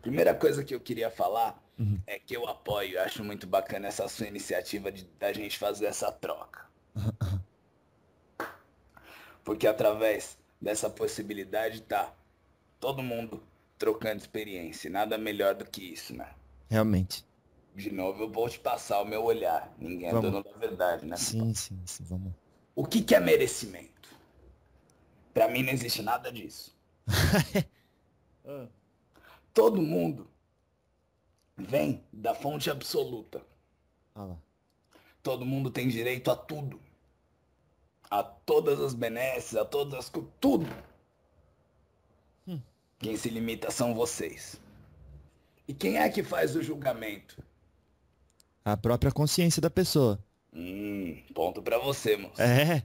Primeira coisa que eu queria falar Uhum. é que eu apoio, eu acho muito bacana essa sua iniciativa da gente fazer essa troca. Porque através dessa possibilidade tá todo mundo trocando experiência. E nada melhor do que isso, né? Realmente. De novo, eu vou te passar o meu olhar. Ninguém é Vamos. dono da verdade, né, compadre? Sim, vamos. O que que é merecimento? Pra mim não existe nada disso. Ah. Todo mundo vem da fonte absoluta. Ah lá. Todo mundo tem direito a tudo. A todas as benesses, a todas as... Tudo. Hum. Quem se limita são vocês. E quem é que faz o julgamento? A própria consciência da pessoa. Ponto pra você, moço. É,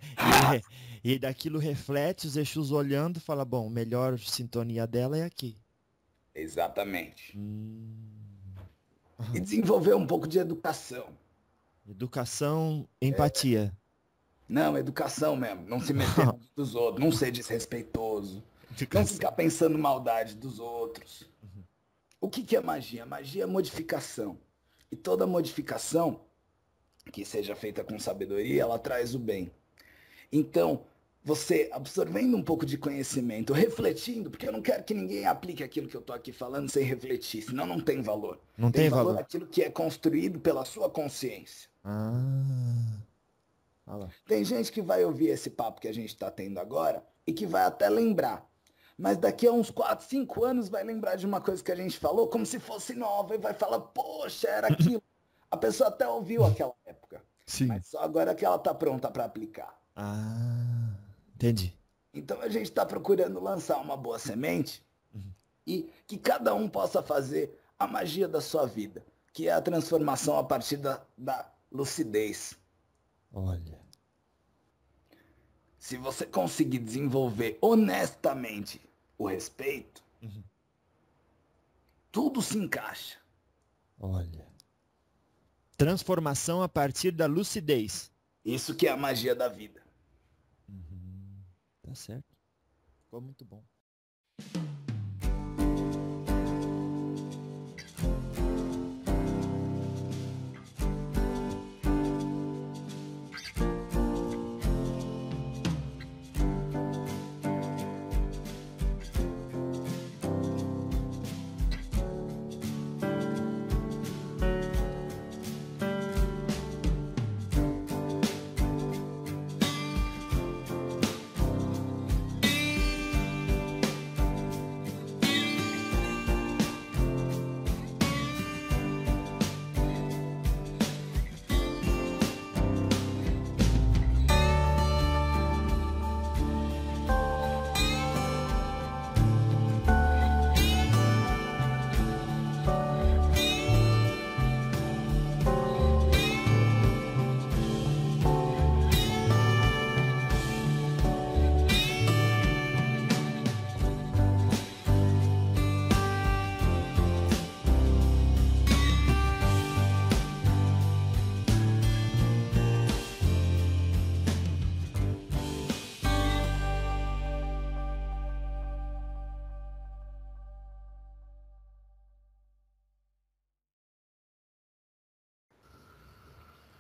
e daquilo reflete os Exus olhando e fala, bom, melhor sintonia dela é aqui. Exatamente. Hum. E Aham. desenvolver um pouco de educação. Educação, empatia. Não, educação mesmo. Não se meter na vida dos outros. Não ser desrespeitoso. Não Educação. ficar pensando maldade dos outros. Uhum. O que que é magia? Magia é modificação. E toda modificação que seja feita com sabedoria, ela traz o bem. Então, você absorvendo um pouco de conhecimento, refletindo, porque eu não quero que ninguém aplique aquilo que eu estou aqui falando sem refletir, senão não tem valor. Não Tem tem valor valor. aquilo que é construído pela sua consciência. Ah, olha lá. Tem gente que vai ouvir esse papo que a gente está tendo agora e que vai até lembrar. Mas daqui a uns 4, 5 anos vai lembrar de uma coisa que a gente falou como se fosse nova e vai falar, poxa, era aquilo. A pessoa até ouviu aquela época, Sim. mas só agora que ela está pronta para aplicar. Ah, entendi. Então a gente está procurando lançar uma boa semente Uhum. e que cada um possa fazer a magia da sua vida, que é a transformação a partir da lucidez. Olha. Se você conseguir desenvolver honestamente o respeito, Uhum. tudo se encaixa. Olha. Transformação a partir da lucidez. Isso que é a magia da vida. Uhum. Tá certo. Ficou muito bom.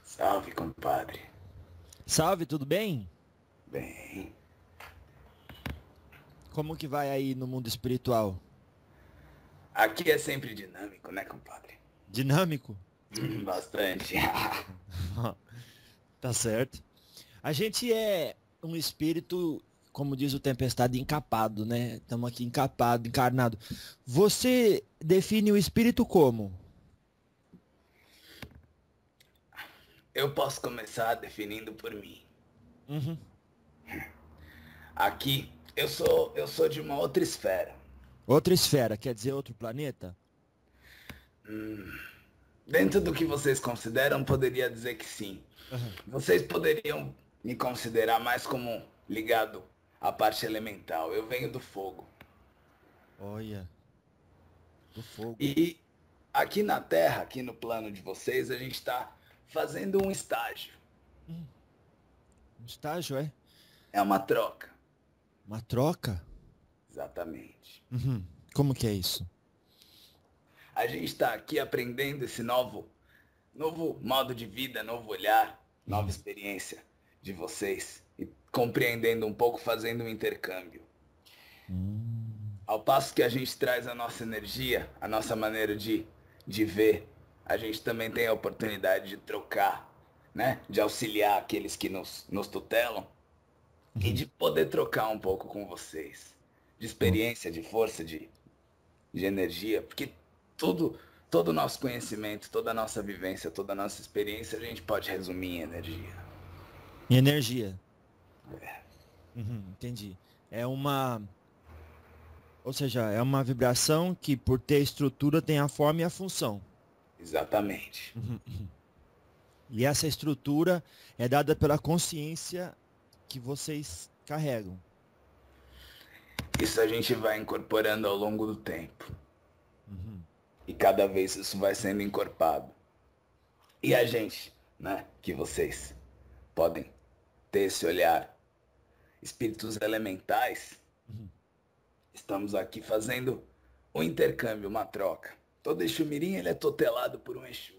Salve, compadre. Salve, tudo bem? Bem, Como que vai aí no mundo espiritual? aqui é sempre dinâmico, né, compadre? Dinâmico? Bastante. Tá certo. A gente é um espírito, como diz o Tempestade, encapado, né? Estamos aqui encapado, encarnado. Você define o espírito como? Eu posso começar definindo por mim. Uhum. Aqui, eu sou de uma outra esfera. Outra esfera, quer dizer outro planeta? Dentro do que vocês consideram, poderia dizer que sim. Uhum. Vocês poderiam me considerar mais como ligado à parte elemental. Eu venho do fogo. Olha, do fogo. E aqui na Terra, aqui no plano de vocês, a gente está fazendo um estágio. Um estágio, é? É uma troca. Uma troca? Exatamente. Uhum. Como que é isso? A gente está aqui aprendendo esse novo modo de vida, novo olhar, nova experiência de vocês e compreendendo um pouco, fazendo um intercâmbio. Ao passo que a gente traz a nossa energia, a nossa maneira de ver, a gente também tem a oportunidade de trocar, né? De auxiliar aqueles que nos tutelam e de poder trocar um pouco com vocês, de experiência, de força, de energia, porque todo o nosso conhecimento, toda a nossa vivência, toda a nossa experiência, a gente pode resumir em energia. Em energia. Entendi. Ou seja, é uma vibração que, por ter estrutura, tem a forma e a função. Exatamente. E essa estrutura é dada pela consciência que vocês carregam. Isso a gente vai incorporando ao longo do tempo. E cada vez isso vai sendo encorpado. E a gente, né, que vocês podem ter esse olhar, espíritos elementais, estamos aqui fazendo um intercâmbio, uma troca. Todo Exu-Mirim, ele é tutelado por um Exu.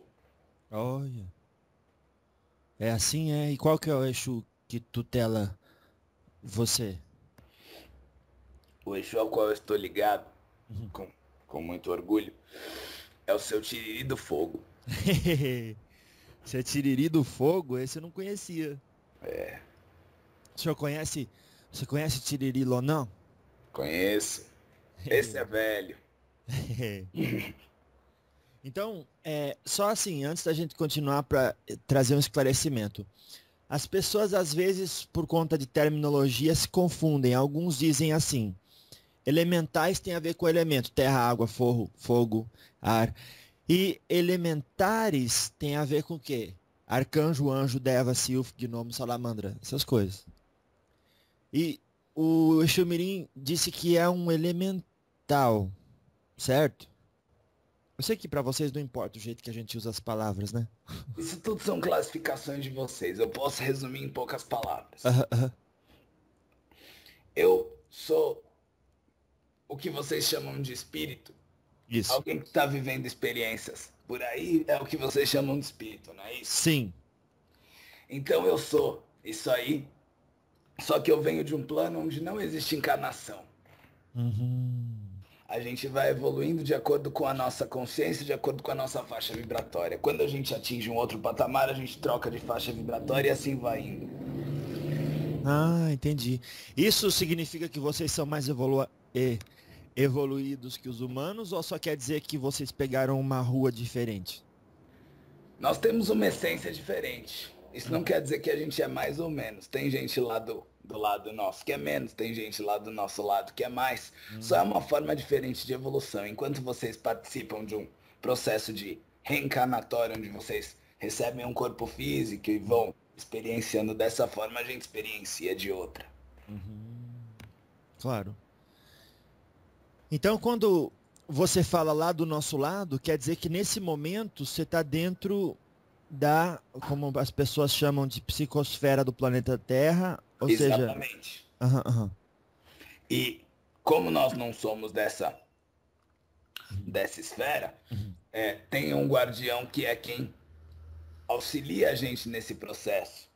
Olha. É assim, é? E qual que é o Exu que tutela você? O Exu ao qual eu estou ligado, com muito orgulho, é o seu Tiriri do Fogo. Seu Tiriri do Fogo? Esse eu não conhecia. É. Você conhece Tiriri Lonão? Conheço. Esse é velho. Então, só assim, antes da gente continuar para trazer um esclarecimento. As pessoas, às vezes, por conta de terminologia, se confundem. Alguns dizem assim, elementais tem a ver com elemento, terra, água, fogo, ar. E elementares tem a ver com o quê? Arcanjo, anjo, deva, silfo, gnomo, salamandra, essas coisas. E o Exu-Mirim disse que é um elemental, certo? Eu sei que para vocês não importa o jeito que a gente usa as palavras, né? Isso tudo são classificações de vocês. Eu posso resumir em poucas palavras. Eu sou o que vocês chamam de espírito. Isso. Alguém que está vivendo experiências por aí é o que vocês chamam de espírito, não é isso? Sim. Então eu sou isso aí, só que eu venho de um plano onde não existe encarnação. A gente vai evoluindo de acordo com a nossa consciência, de acordo com a nossa faixa vibratória. Quando a gente atinge um outro patamar, a gente troca de faixa vibratória e assim vai indo. Ah, entendi. Isso significa que vocês são mais evoluídos que os humanos ou só quer dizer que vocês pegaram uma rua diferente? Nós temos uma essência diferente. Isso não quer dizer que a gente é mais ou menos. Tem gente lá do lado nosso que é menos, tem gente lá do nosso lado que é mais. Só é uma forma diferente de evolução. Enquanto vocês participam de um processo de reencarnatório, onde vocês recebem um corpo físico e vão experienciando dessa forma, a gente experiencia de outra. Claro. Então, quando você fala lá do nosso lado, quer dizer que nesse momento você está dentro da, como as pessoas chamam de psicosfera do planeta Terra, ou Exatamente. seja... E como nós não somos dessa esfera, tem um guardião que é quem auxilia a gente nesse processo.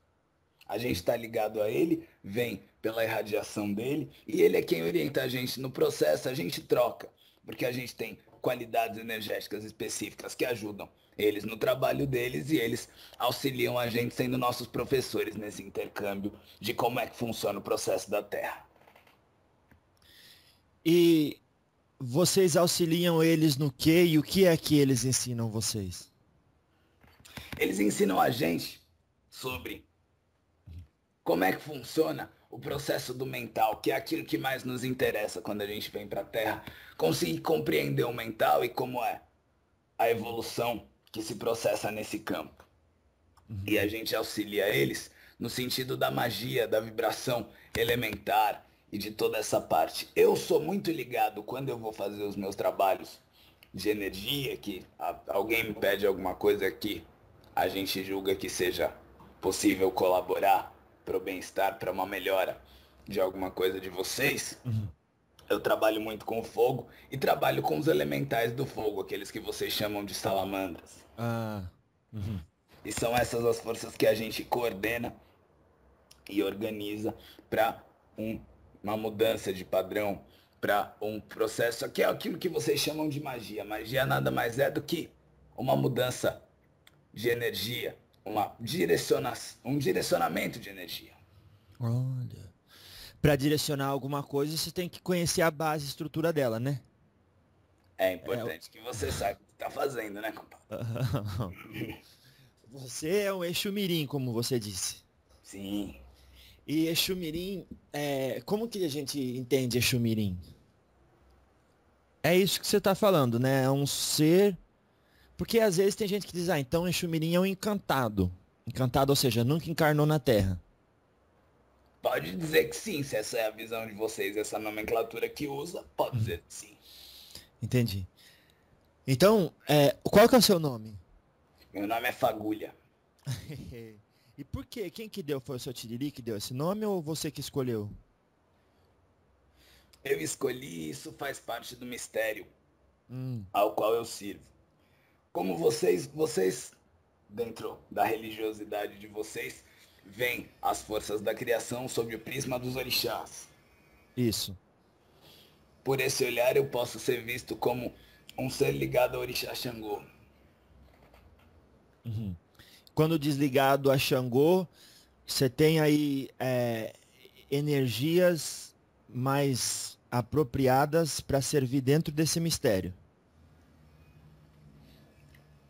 A gente está ligado a ele, vem pela irradiação dele, e ele é quem orienta a gente no processo, a gente troca, porque a gente tem qualidades energéticas específicas que ajudam eles no trabalho deles e eles auxiliam a gente sendo nossos professores nesse intercâmbio de como é que funciona o processo da Terra. E vocês auxiliam eles no quê? E o que é que eles ensinam vocês? Eles ensinam a gente sobre como é que funciona o processo do mental, que é aquilo que mais nos interessa quando a gente vem para a Terra. Conseguir compreender o mental e como é a evolução que se processa nesse campo. E a gente auxilia eles no sentido da magia, da vibração elementar e de toda essa parte. Eu sou muito ligado quando eu vou fazer os meus trabalhos de energia, que alguém me pede alguma coisa que a gente julga que seja possível colaborar para o bem-estar, para uma melhora de alguma coisa de vocês. Eu trabalho muito com o fogo e trabalho com os elementais do fogo, aqueles que vocês chamam de salamandras. Ah, uhum. E são essas as forças que a gente coordena e organiza para uma mudança de padrão, para um processo que é aquilo que vocês chamam de magia. Magia nada mais é do que uma mudança de energia, um direcionamento de energia. Olha. Para direcionar alguma coisa, você tem que conhecer a base e estrutura dela, né? É importante que você saiba o que está fazendo, né, compadre? Você é um Exu Mirim, como você disse. Sim. E Exu Mirim, como que a gente entende Exu Mirim? É isso que você está falando, né? É um ser... Porque às vezes tem gente que diz, então Exu Mirim é um encantado. Encantado, ou seja, nunca encarnou na Terra. Pode dizer que sim, se essa é a visão de vocês, essa nomenclatura que usa, pode dizer que sim. Entendi. Então, qual que é o seu nome? Meu nome é Fagulha. E por quê? Quem que deu? Foi o seu Tiriri que deu esse nome ou você que escolheu? Eu escolhi, isso faz parte do mistério Hum, ao qual eu sirvo. Como vocês, dentro da religiosidade de vocês, veem as forças da criação sob o prisma dos orixás. isso. Por esse olhar eu posso ser visto como um ser ligado ao orixá Xangô. Uhum. Quando desligado a Xangô, você tem aí energias mais apropriadas para servir dentro desse mistério.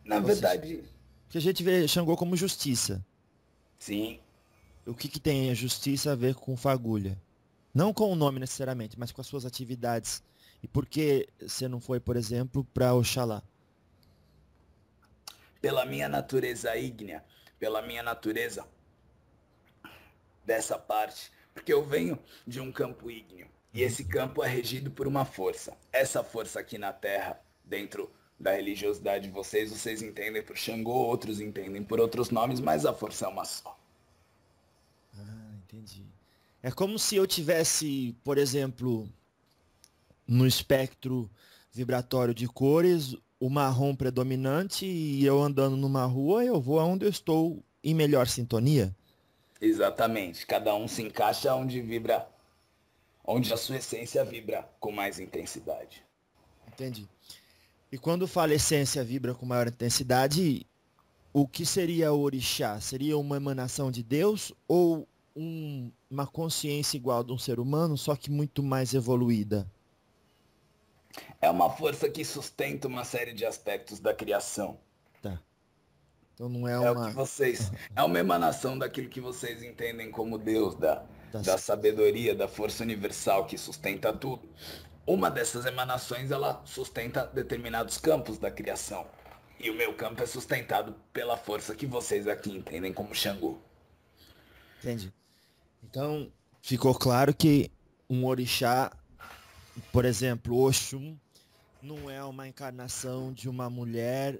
Na Ou seja, verdade, porque a gente vê Xangô como justiça. sim, O que tem a justiça a ver com fagulha? Não com o nome necessariamente, mas com as suas atividades. E por que você não foi, por exemplo, para Oxalá? pela minha natureza ígnea, pela minha natureza dessa parte, porque eu venho de um campo ígneo. E esse campo é regido por uma força. Essa força aqui na Terra, dentro da religiosidade de vocês entendem por Xangô, outros entendem por outros nomes, mas a força é uma só. Ah, entendi. É como se eu tivesse, por exemplo, no espectro vibratório de cores, o marrom predominante e eu andando numa rua, eu vou aonde eu estou em melhor sintonia. Exatamente. Cada um se encaixa onde vibra, onde a sua essência vibra com mais intensidade. Entendi. E quando fala essência vibra com maior intensidade, o que seria o orixá? Seria uma emanação de Deus ou uma consciência igual de um ser humano, só que muito mais evoluída? É uma força que sustenta uma série de aspectos da criação. Tá. Então não é É o que uma. vocês. É uma emanação daquilo que vocês entendem como Deus, Tá da certo. sabedoria, da força universal que sustenta tudo. Uma dessas emanações, ela sustenta determinados campos da criação. E o meu campo é sustentado pela força que vocês aqui entendem como Xangô. Entendi. Então, ficou claro que um orixá, por exemplo, Oxum, não é uma encarnação de uma mulher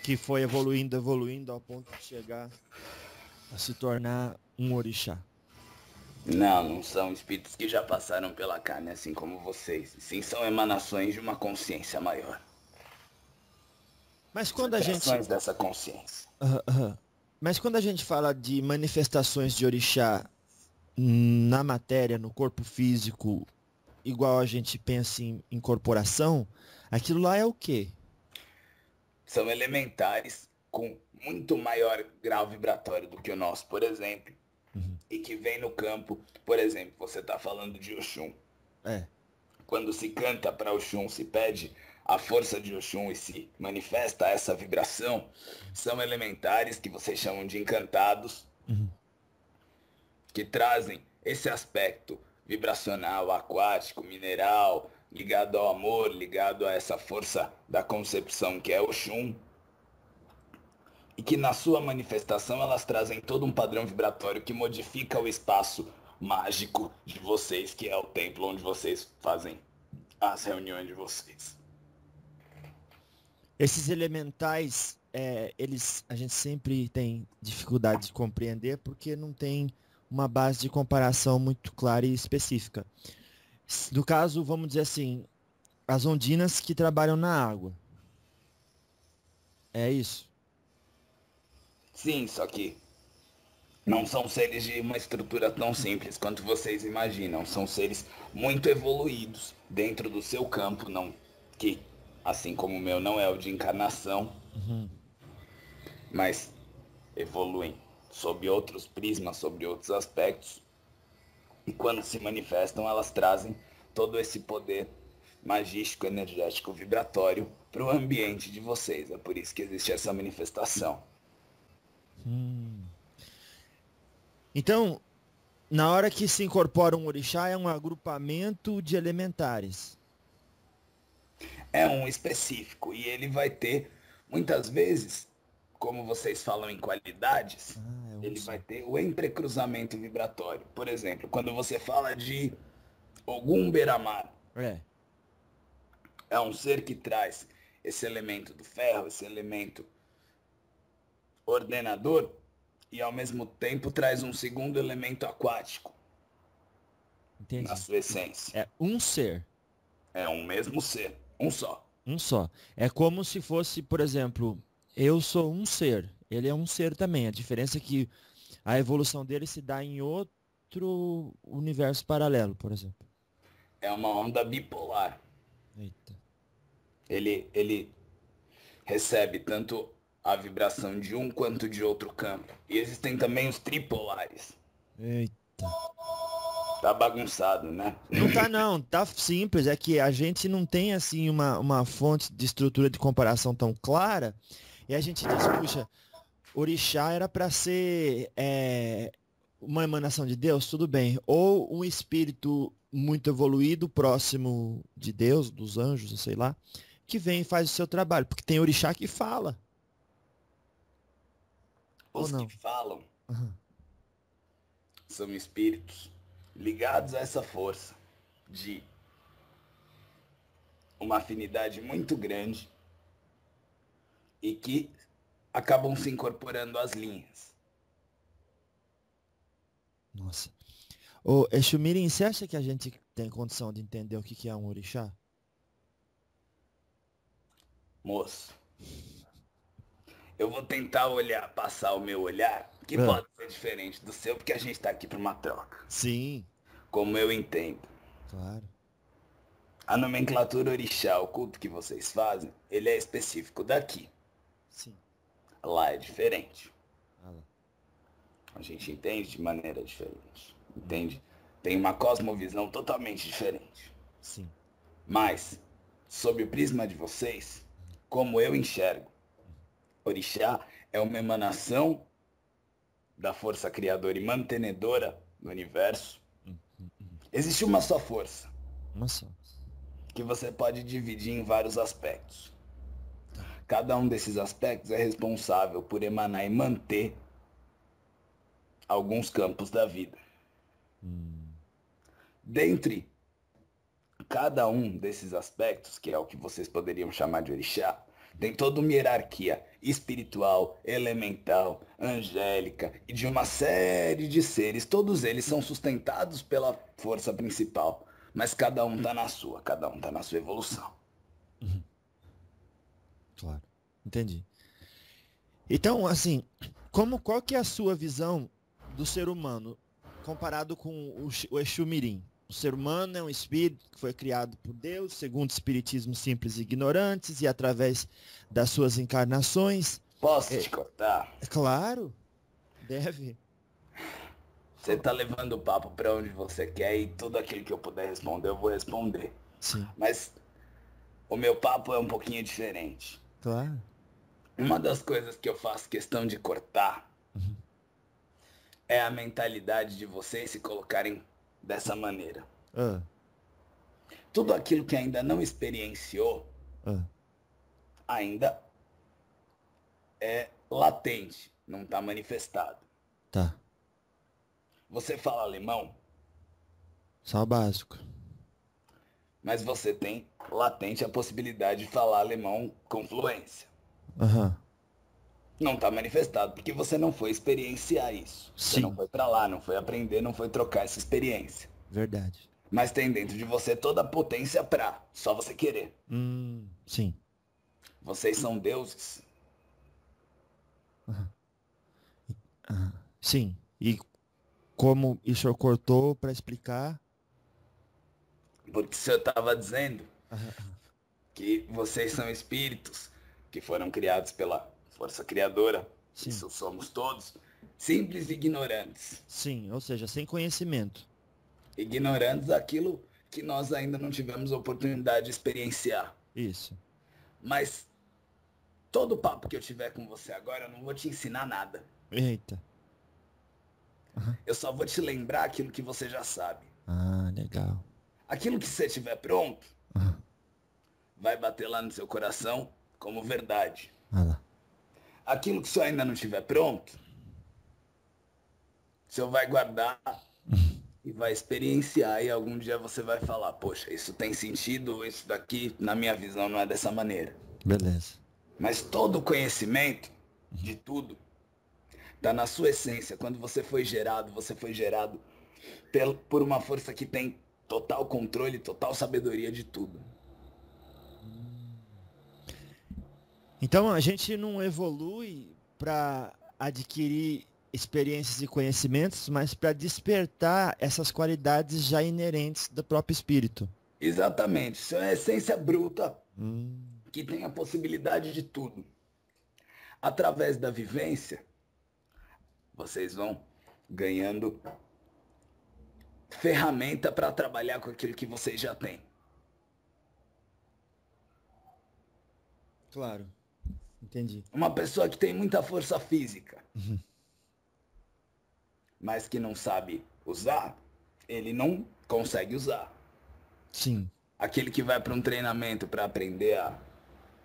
que foi evoluindo, evoluindo ao ponto de chegar a se tornar um orixá. Não, não são espíritos que já passaram pela carne, assim como vocês. Sim, são emanações de uma consciência maior. Mas quando a gente, Criações dessa consciência. mas quando a gente fala de manifestações de orixá na matéria, no corpo físico, igual a gente pensa em incorporação, aquilo lá é o quê? São elementares com muito maior grau vibratório do que o nosso, por exemplo. E que vem no campo, por exemplo, você está falando de Oxum. É. Quando se canta para Oxum, se pede a força de Oxum e se manifesta essa vibração, são elementares que vocês chamam de encantados, que trazem esse aspecto vibracional, aquático, mineral, ligado ao amor, ligado a essa força da concepção que é Oxum, e que na sua manifestação elas trazem todo um padrão vibratório que modifica o espaço mágico de vocês, que é o templo onde vocês fazem as reuniões de vocês. Esses elementais, a gente sempre tem dificuldade de compreender porque não tem uma base de comparação muito clara e específica. No caso, vamos dizer assim, as ondinas que trabalham na água. É isso? Sim, só que não são seres de uma estrutura tão simples quanto vocês imaginam. São seres muito evoluídos dentro do seu campo, não que, assim como o meu, não é o de encarnação, Uhum. mas evoluem sob outros prismas, sobre outros aspectos. E quando se manifestam, elas trazem todo esse poder magístico, energético, vibratório para o ambiente de vocês. É por isso que existe essa manifestação. Hum. Então, na hora que se incorpora um orixá, é um agrupamento de elementares. É um específico e ele vai ter, muitas vezes, como vocês falam em qualidades, Ah, é um ele só. vai ter o entrecruzamento vibratório. Por exemplo, quando você fala de Ogum Beramar, É. é um ser que traz esse elemento do ferro, esse elemento ordenador, e ao mesmo tempo traz um segundo elemento aquático na Entendi. sua essência. É um ser. É um mesmo ser, um só. Um só. É como se fosse, por exemplo, eu sou um ser. Ele é um ser também. A diferença é que a evolução dele se dá em outro universo paralelo, por exemplo. É uma onda bipolar. Eita. Ele recebe tanto a vibração de um quanto de outro campo. E existem também os tripolares. Eita. Tá bagunçado, né? Não tá não, tá simples. É que a gente não tem assim uma fonte de estrutura de comparação tão clara. E a gente diz, puxa, orixá era para ser uma emanação de Deus, tudo bem. Ou um espírito muito evoluído, próximo de Deus, dos anjos, sei lá, que vem e faz o seu trabalho. Porque tem orixá que fala, ou Os que não? falam Aham. são espíritos ligados a essa força de uma afinidade muito grande e que acabam se incorporando às linhas. Nossa. Ô, Exumirim, você acha que a gente tem condição de entender o que que é um orixá? Moço, eu vou tentar olhar, passar o meu olhar, que Ah, pode ser diferente do seu, porque a gente tá aqui para uma troca. sim, Como eu entendo. claro. A nomenclatura orixá, o culto que vocês fazem, ele é específico daqui. Sim. Lá é diferente. Ah lá. A gente entende de maneira diferente. Entende? Tem uma cosmovisão totalmente diferente. Sim. Mas, sob o prisma de vocês, como eu enxergo, orixá é uma emanação da força criadora e mantenedora do universo. Existe uma só força, Uma só. que você pode dividir em vários aspectos. Tá. Cada um desses aspectos é responsável por emanar e manter alguns campos da vida. Dentre cada um desses aspectos, que é o que vocês poderiam chamar de orixá, tem toda uma hierarquia espiritual, elemental, angélica e de uma série de seres. Todos eles são sustentados pela força principal, mas cada um está na sua, cada um está na sua evolução. Claro. Entendi. Então, assim, qual que é a sua visão do ser humano comparado com o Exumirim? O ser humano é um espírito que foi criado por Deus, segundo o espiritismo simples e ignorantes, e através das suas encarnações. Posso É, te cortar? é claro, deve. Você está levando o papo para onde você quer e tudo aquilo que eu puder responder, eu vou responder. Sim, Mas o meu papo é um pouquinho diferente. claro. Uma das coisas que eu faço questão de cortar é a mentalidade de vocês se colocarem dessa maneira. Ah, Tudo aquilo que ainda não experienciou ah, ainda é latente, não está manifestado. tá. Você fala alemão, Só o básico. mas você tem latente a possibilidade de falar alemão com fluência. Aham. Não está manifestado porque você não foi experienciar isso. Você não Sim, foi para lá, não foi aprender, não foi trocar essa experiência. verdade. Mas tem dentro de você toda a potência pra só você querer. Sim. Vocês são deuses. Sim. E como o senhor cortou para explicar? Porque o senhor estava dizendo Aham. que vocês são espíritos que foram criados pela força criadora. Sim. Isso somos todos. Simples e ignorantes. Sim, ou seja, sem conhecimento. Ignorantes daquilo que nós ainda não tivemos oportunidade de experienciar. Isso. Mas todo papo que eu tiver com você agora, eu não vou te ensinar nada. Eita. Eu só vou te lembrar aquilo que você já sabe. Ah, legal. Aquilo que você tiver pronto, Aham. vai bater lá no seu coração como verdade. Ah lá. Aquilo que o senhor ainda não tiver pronto, o senhor vai guardar e vai experienciar. E algum dia você vai falar, poxa, isso tem sentido, isso daqui, na minha visão, não é dessa maneira. Beleza. Mas todo o conhecimento de tudo está na sua essência. Quando você foi gerado por uma força que tem total controle, total sabedoria de tudo. Então a gente não evolui para adquirir experiências e conhecimentos, mas para despertar essas qualidades já inerentes do próprio espírito. Exatamente. Isso é uma essência bruta Hum, que tem a possibilidade de tudo. Através da vivência, vocês vão ganhando ferramenta para trabalhar com aquilo que vocês já têm. claro. Entendi. Uma pessoa que tem muita força física, mas que não sabe usar, ele não consegue usar. Sim. Aquele que vai para um treinamento para aprender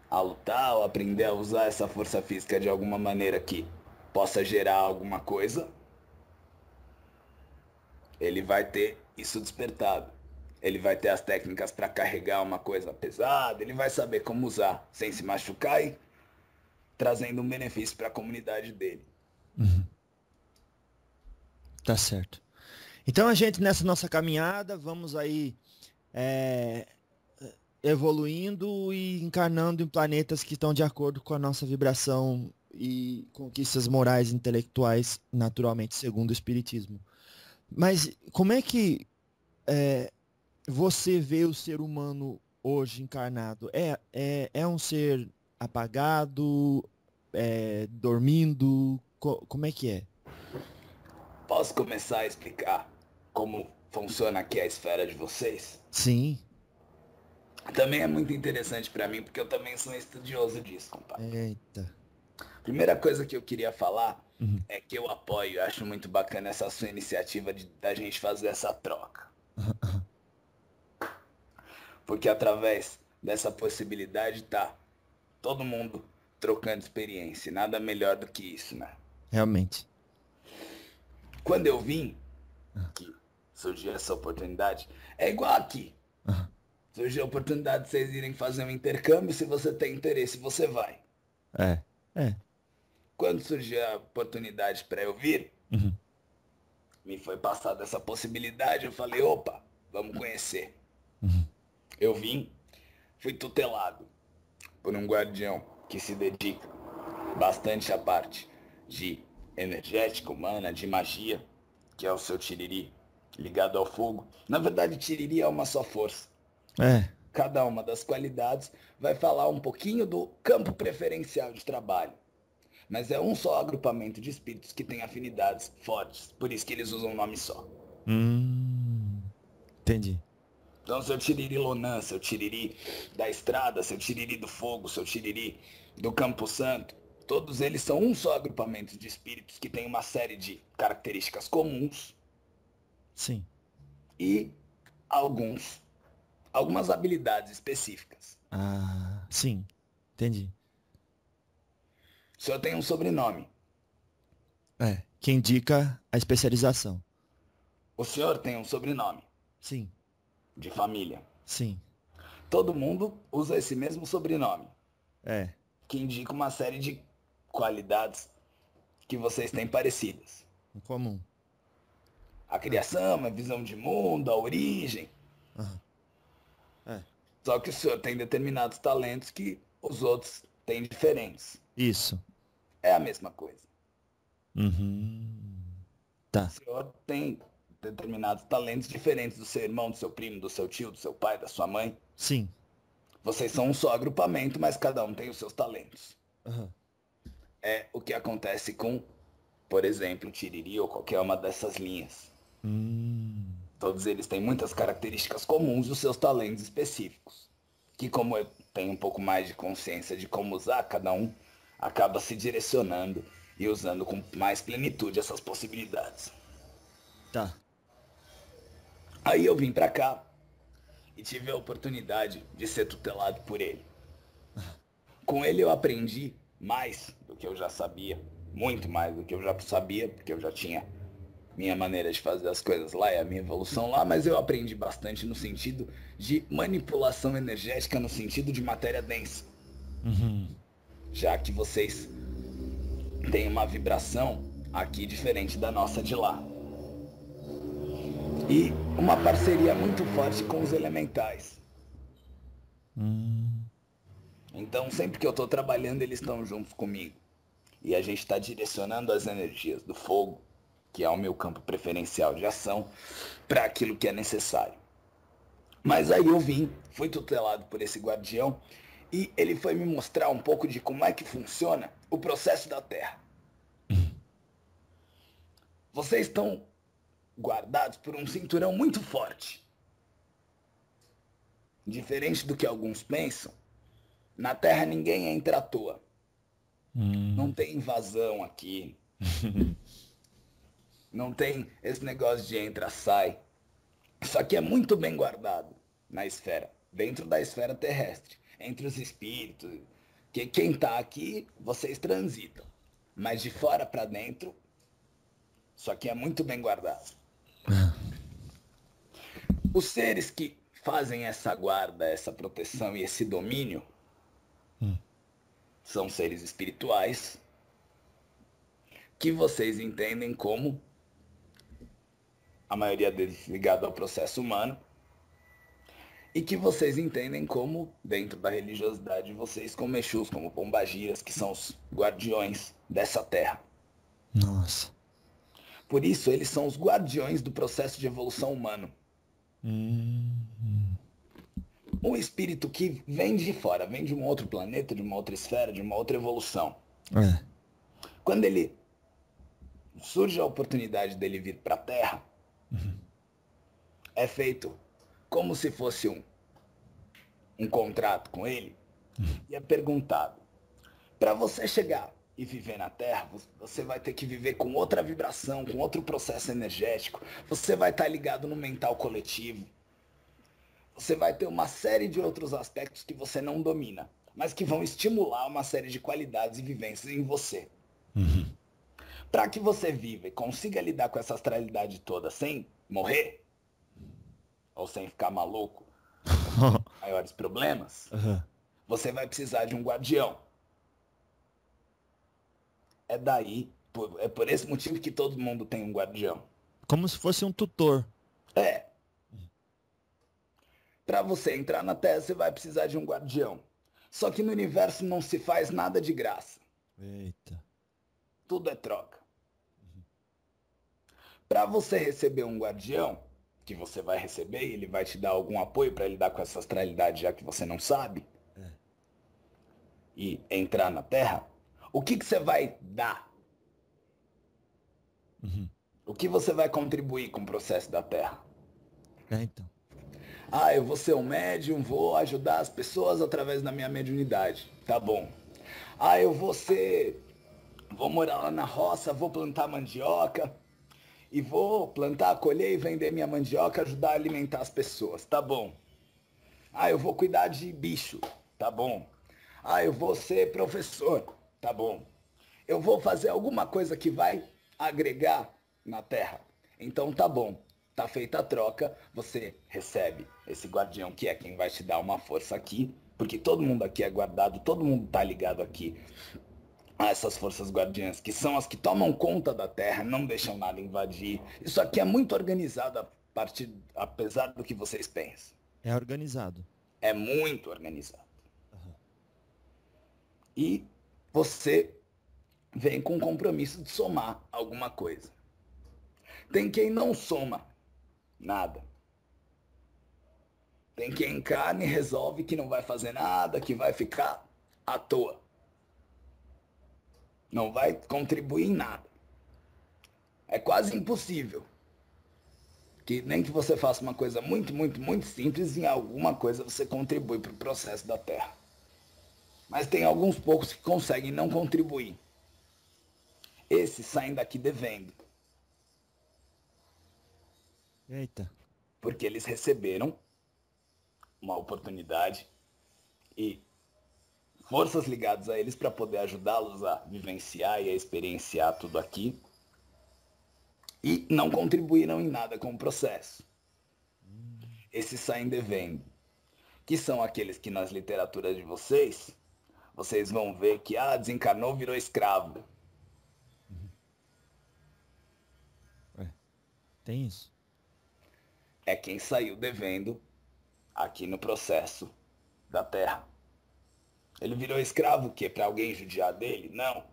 a lutar ou aprender a usar essa força física de alguma maneira que possa gerar alguma coisa, ele vai ter isso despertado. Ele vai ter as técnicas para carregar uma coisa pesada, ele vai saber como usar sem se machucar e trazendo um benefício para a comunidade dele. Tá certo. Então a gente nessa nossa caminhada vamos aí evoluindo e encarnando em planetas que estão de acordo com a nossa vibração e conquistas morais e intelectuais, naturalmente, segundo o Espiritismo. Mas como é que você vê o ser humano hoje encarnado? É um ser apagado, dormindo? Como é que é? Posso começar a explicar como funciona aqui a esfera de vocês? Sim. Também é muito interessante para mim, porque eu também sou um estudioso disso, compadre. Eita. Primeira coisa que eu queria falar é que eu apoio, acho muito bacana essa sua iniciativa da gente fazer essa troca. Porque através dessa possibilidade tá todo mundo trocando experiência. Nada melhor do que isso, né? Realmente. Quando eu vim, que surgiu essa oportunidade, é igual aqui. Surgiu a oportunidade de vocês irem fazer um intercâmbio, se você tem interesse, você vai. É. Quando surgiu a oportunidade para eu vir, me foi passada essa possibilidade, eu falei, opa, vamos conhecer. Eu vim, fui tutelado por um guardião que se dedica bastante à parte de energética humana, de magia, que é o seu Tiriri, ligado ao fogo. Na verdade, Tiriri é uma só força. Cada uma das qualidades vai falar um pouquinho do campo preferencial de trabalho. Mas é um só agrupamento de espíritos que tem afinidades fortes. Por isso que eles usam um nome só. Entendi. Então, seu Tiriri Lonan, seu Tiriri da estrada, seu Tiriri do fogo, seu Tiriri do Campo Santo, todos eles são um só agrupamento de espíritos que tem uma série de características comuns. Sim. E algumas habilidades específicas. Ah, sim. Entendi. O senhor tem um sobrenome. Que indica a especialização. O senhor tem um sobrenome. Sim. De família. Sim. Todo mundo usa esse mesmo sobrenome. Que indica uma série de qualidades que vocês têm parecidas. Em comum. A criação, a visão de mundo, a origem. Aham. É. Só que o senhor tem determinados talentos que os outros têm diferentes. Isso. É a mesma coisa. Uhum. O Tá. senhor tem determinados talentos diferentes do seu irmão, do seu primo, do seu tio, do seu pai, da sua mãe. Sim. Vocês são um só agrupamento, mas cada um tem os seus talentos. Aham. É o que acontece com, por exemplo, o Tiriri ou qualquer uma dessas linhas. Todos eles têm muitas características comuns dos seus talentos específicos. Que como eu tenho um pouco mais de consciência de como usar, cada um acaba se direcionando e usando com mais plenitude essas possibilidades. Tá. Aí eu vim pra cá e tive a oportunidade de ser tutelado por ele. Com ele eu aprendi mais do que eu já sabia, muito mais do que eu já sabia, porque eu já tinha minha maneira de fazer as coisas lá e a minha evolução lá, mas eu aprendi bastante no sentido de manipulação energética, no sentido de matéria densa. Já que vocês têm uma vibração aqui diferente da nossa de lá. E uma parceria muito forte com os elementais. Então sempre que eu estou trabalhando, eles estão juntos comigo. E a gente está direcionando as energias do fogo, que é o meu campo preferencial de ação, para aquilo que é necessário. Mas aí eu vim, fui tutelado por esse guardião, e ele foi me mostrar um pouco de como é que funciona o processo da Terra. Vocês estão guardados por um cinturão muito forte. Diferente do que alguns pensam, na Terra ninguém entra à toa. Não tem invasão aqui. Não tem esse negócio de entra, sai. Isso aqui é muito bem guardado na esfera, dentro da esfera terrestre, entre os espíritos. Que quem está aqui, vocês transitam. Mas de fora para dentro, isso aqui é muito bem guardado. Os seres que fazem essa guarda, essa proteção e esse domínio são seres espirituais que vocês entendem como, a maioria deles ligado ao processo humano, e que vocês entendem como, dentro da religiosidade de vocês, como Exus, como Pombagiras, que são os guardiões dessa terra. Nossa. Por isso, eles são os guardiões do processo de evolução humano. Um espírito que vem de fora, vem de um outro planeta, de uma outra esfera, de uma outra evolução. É. Quando ele surge a oportunidade dele vir para a Terra, é feito como se fosse um contrato com ele, e é perguntado, para você chegar e viver na Terra, você vai ter que viver com outra vibração, com outro processo energético, você vai estar ligado no mental coletivo, você vai ter uma série de outros aspectos que você não domina, mas que vão estimular uma série de qualidades e vivências em você. Para que você viva e consiga lidar com essa astralidade toda sem morrer, ou sem ficar maluco, maiores problemas, você vai precisar de um guardião. É daí, é por esse motivo que todo mundo tem um guardião. Como se fosse um tutor. É. Para você entrar na Terra, você vai precisar de um guardião. Só que no universo não se faz nada de graça. Eita. Tudo é troca. Para você receber um guardião, que você vai receber e ele vai te dar algum apoio para lidar com essa astralidade, já que você não sabe, e entrar na Terra, o que você vai dar? O que você vai contribuir com o processo da Terra? É, então. Ah, eu vou ser um médium, vou ajudar as pessoas através da minha mediunidade. Tá bom. Ah, vou morar lá na roça, vou plantar mandioca e vou plantar, colher e vender minha mandioca, ajudar a alimentar as pessoas. Tá bom. Ah, eu vou cuidar de bicho. Tá bom. Ah, eu vou ser professor. Tá bom. Eu vou fazer alguma coisa que vai agregar na Terra. Então tá bom. Tá feita a troca, você recebe esse guardião que é quem vai te dar uma força aqui, porque todo mundo aqui é guardado, todo mundo tá ligado aqui a essas forças guardiãs, que são as que tomam conta da Terra, não deixam nada invadir. Isso aqui é muito organizado apesar do que vocês pensam. É organizado. É muito organizado. Uhum. E você vem com o compromisso de somar alguma coisa. Tem quem não soma nada. Tem quem encarna e resolve que não vai fazer nada, que vai ficar à toa. Não vai contribuir em nada. É quase impossível. Que nem que você faça uma coisa muito, muito, muito simples, em alguma coisa você contribui para o processo da Terra. Mas tem alguns poucos que conseguem não contribuir. Esses saem daqui devendo. Eita. Porque eles receberam uma oportunidade e forças ligadas a eles para poder ajudá-los a vivenciar e a experienciar tudo aqui. E não contribuíram em nada com o processo. Esses saem devendo. Que são aqueles que nas literaturas de vocês vão ver que desencarnou, virou escravo. Tem isso? É quem saiu devendo aqui no processo da Terra. Ele virou escravo o quê? Para alguém judiar dele? Não.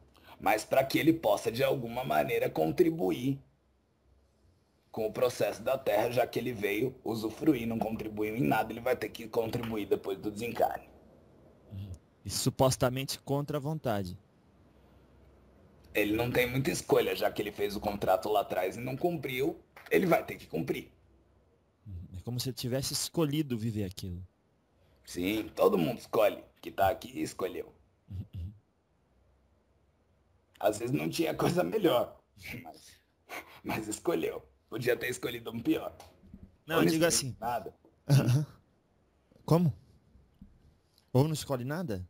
Mas para que ele possa de alguma maneira contribuir com o processo da Terra, já que ele veio usufruir, não contribuiu em nada, ele vai ter que contribuir depois do desencarne. E supostamente contra a vontade. Ele não tem muita escolha, já que ele fez o contrato lá atrás e não cumpriu, ele vai ter que cumprir. É como se ele tivesse escolhido viver aquilo. Sim, todo mundo escolhe. Que tá aqui e escolheu. Às vezes não tinha coisa melhor, mas escolheu. Podia ter escolhido um pior. Não, eu digo assim. Nada. Como? Ou não escolhe nada?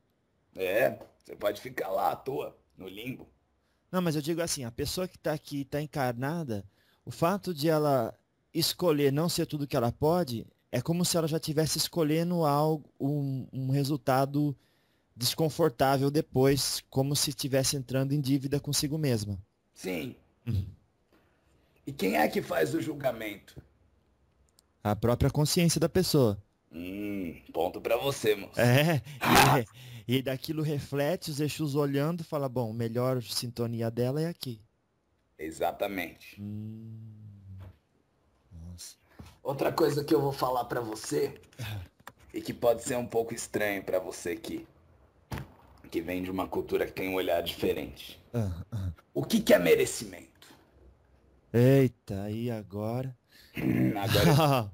É, você pode ficar lá à toa, no limbo. Não, mas eu digo assim, a pessoa que está aqui, está encarnada, o fato de ela escolher não ser tudo que ela pode, é como se ela já estivesse escolhendo algo, um resultado desconfortável depois, como se estivesse entrando em dívida consigo mesma. Sim. E quem é que faz o julgamento? A própria consciência da pessoa. Ponto pra você, moço. E daquilo reflete, os Exus olhando, fala, bom, melhor sintonia dela é aqui. Exatamente. Nossa. Outra coisa que eu vou falar pra você, e que pode ser um pouco estranho pra você que vem de uma cultura que tem um olhar diferente. O que é merecimento? Eita, e agora? Agora...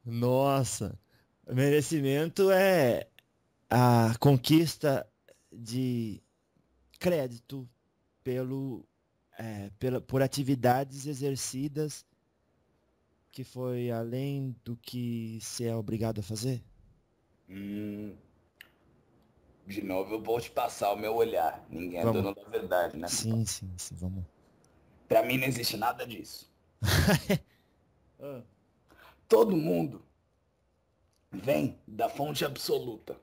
Nossa, merecimento é a conquista de crédito por atividades exercidas que foi além do que se é obrigado a fazer? De novo eu vou te passar o meu olhar. Ninguém é dono da verdade, né? Sim, vamos. Pra mim não existe nada disso. Todo mundo vem da fonte absoluta.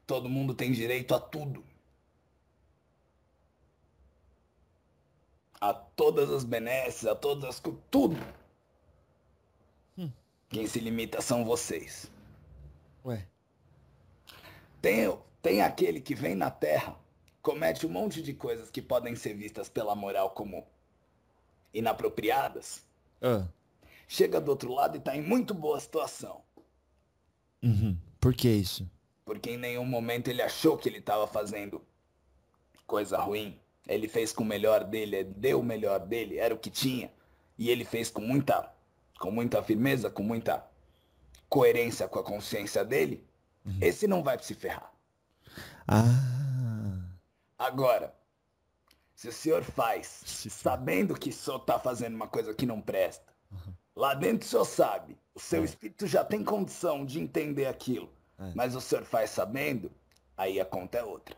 Todo mundo tem direito a tudo. A todas as benesses, a todas as... tudo. Quem se limita são vocês. Ué. Tem aquele que vem na Terra, comete um monte de coisas que podem ser vistas pela moral como inapropriadas. Chega do outro lado e tá em muito boa situação. Por que isso? Porque em nenhum momento ele achou que ele estava fazendo coisa ruim. Ele fez com o melhor dele, deu o melhor dele, era o que tinha. E ele fez com muita firmeza, com muita coerência com a consciência dele. Esse não vai se ferrar. Agora, se o senhor faz, sabendo que o senhor está fazendo uma coisa que não presta, lá dentro o senhor sabe, o seu espírito já tem condição de entender aquilo, mas o senhor faz sabendo, aí a conta é outra.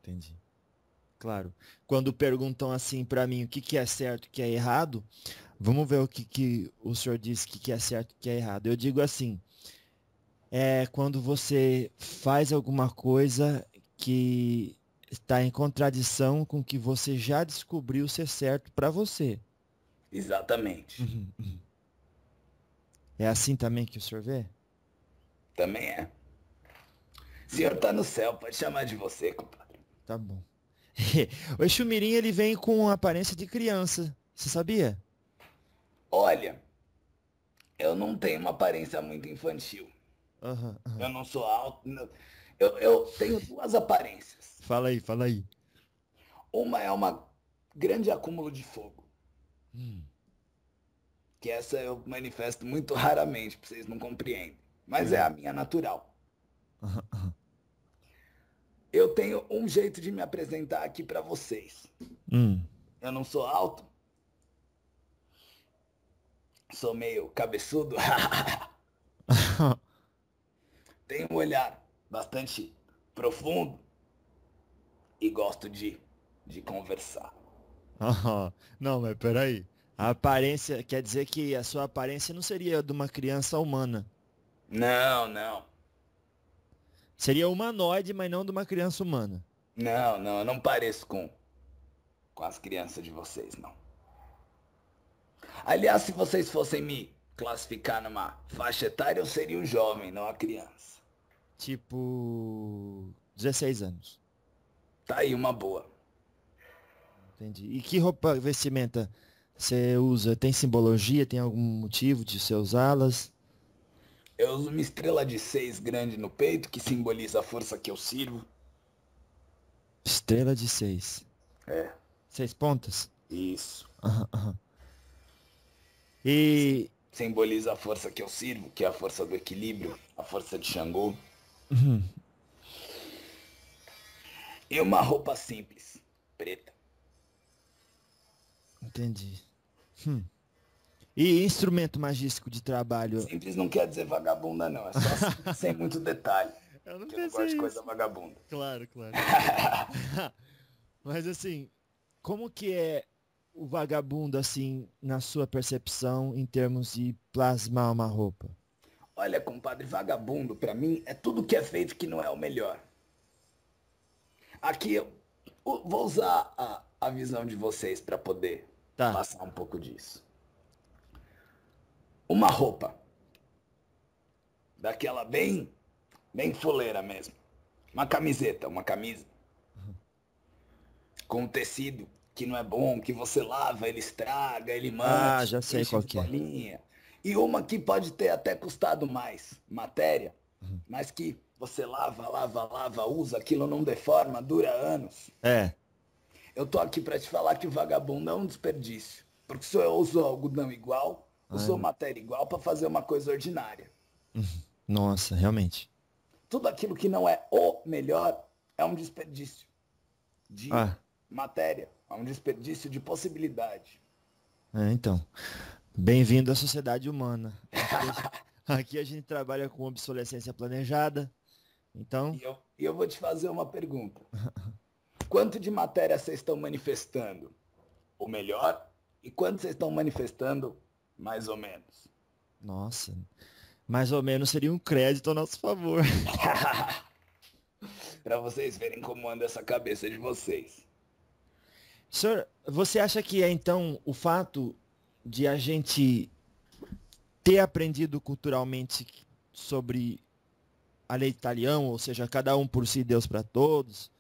Entendi. Claro. Quando perguntam assim para mim o que é certo e o que é errado, vamos ver o que o senhor disse que é certo e o que é errado. Eu digo assim, é quando você faz alguma coisa que está em contradição com o que você já descobriu ser certo para você. Exatamente. É assim também que o senhor vê? Também é. O senhor tá no céu, pode chamar de você, compadre. Tá bom. O Exumirim, ele vem com aparência de criança. Você sabia? Olha, eu não tenho uma aparência muito infantil. Aham, Eu aham. não sou alto. Eu tenho duas aparências. Fala aí, fala aí. Uma é uma grande acúmulo de fogo. Hum. Que essa eu manifesto muito raramente, pra vocês não compreendem. Mas é a minha natural. Aham, aham. Eu tenho um jeito de me apresentar aqui pra vocês. Hum. Eu não sou alto. Sou meio cabeçudo. Tenho um olhar bastante profundo. E gosto de conversar. Aham. Não, mas peraí. A aparência, quer dizer que a sua aparência não seria de uma criança humana. Não, não. Seria humanoide, mas não de uma criança humana. Não, não, eu não pareço com as crianças de vocês, não. Aliás, se vocês fossem me classificar numa faixa etária, eu seria um jovem, não a criança. Tipo, 16 anos. Tá aí uma boa. Entendi. E que roupa, vestimenta você usa? Tem simbologia? Tem algum motivo de você usá-las? Eu uso uma estrela de 6 grande no peito, que simboliza a força que eu sirvo. Estrela de 6. É, 6 pontas? isso. Aham, aham. E. Simboliza a força que eu sirvo, que é a força do equilíbrio, a força de Xangô. Uhum. E uma roupa simples, preta. Entendi. Hum. E instrumento magístico de trabalho? Simples não quer dizer vagabunda, não. É só simples, sem muito detalhe. Eu não Que eu não gosto de pensei coisa isso. vagabunda. Claro, claro. Mas assim, como que é o vagabundo, assim, na sua percepção, em termos de plasmar uma roupa? Olha, compadre, vagabundo, pra mim, é tudo que é feito que não é o melhor. Aqui eu vou usar a visão de vocês pra poder Tá. passar um pouco disso. Uma roupa, daquela bem fuleira mesmo. Uma camiseta, uma camisa. Com um tecido que não é bom, que você lava, ele estraga, ele Ah, mancha, já sei enche qual de que é. bolinha. E uma que pode ter até custado mais matéria, mas que você lava, lava, lava, usa, aquilo não deforma, dura anos. É. Eu tô aqui pra te falar que o vagabundo é um desperdício. Porque o senhor usou algodão igual, usou Ai, matéria igual pra fazer uma coisa ordinária. nossa, realmente. Tudo aquilo que não é o melhor é um desperdício de Ah, matéria, é um desperdício de possibilidade. então. Bem-vindo à sociedade humana. Aqui a gente trabalha com obsolescência planejada. Então, E eu vou te fazer uma pergunta. Quanto de matéria vocês estão manifestando? O melhor? E quanto vocês estão manifestando mais ou menos? nossa, mais ou menos seria um crédito ao nosso favor. Para vocês verem como anda essa cabeça de vocês. Senhor, você acha que é então o fato de a gente ter aprendido culturalmente sobre a lei de Talião, ou seja, cada um por si, Deus para todos,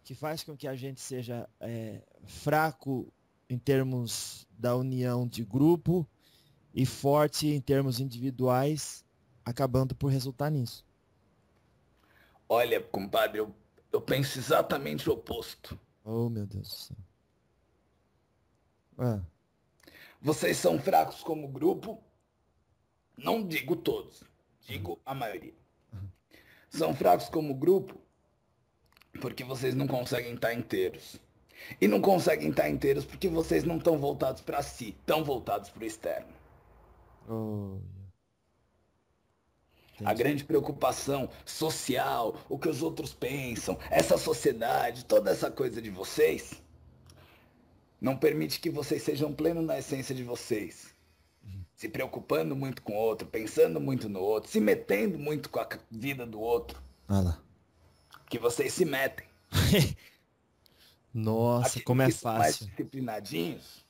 que faz com que a gente seja fraco em termos da união de grupo e forte em termos individuais, acabando por resultar nisso? Olha, compadre, eu penso exatamente o oposto. Oh, meu Deus do céu. Ah, Vocês são fracos como grupo, não digo todos, digo a maioria. São fracos como grupo porque vocês não conseguem estar inteiros. E não conseguem estar inteiros porque vocês não estão voltados para si, estão voltados para o externo. oh, A entendi. grande preocupação social, o que os outros pensam, essa sociedade, toda essa coisa de vocês, não permite que vocês sejam plenos na essência de vocês. Se preocupando muito com o outro, pensando muito no outro, se metendo muito com a vida do outro, Ah lá. que vocês se metem. Nossa, como é Aqueles que são mais fácil. disciplinadinhos,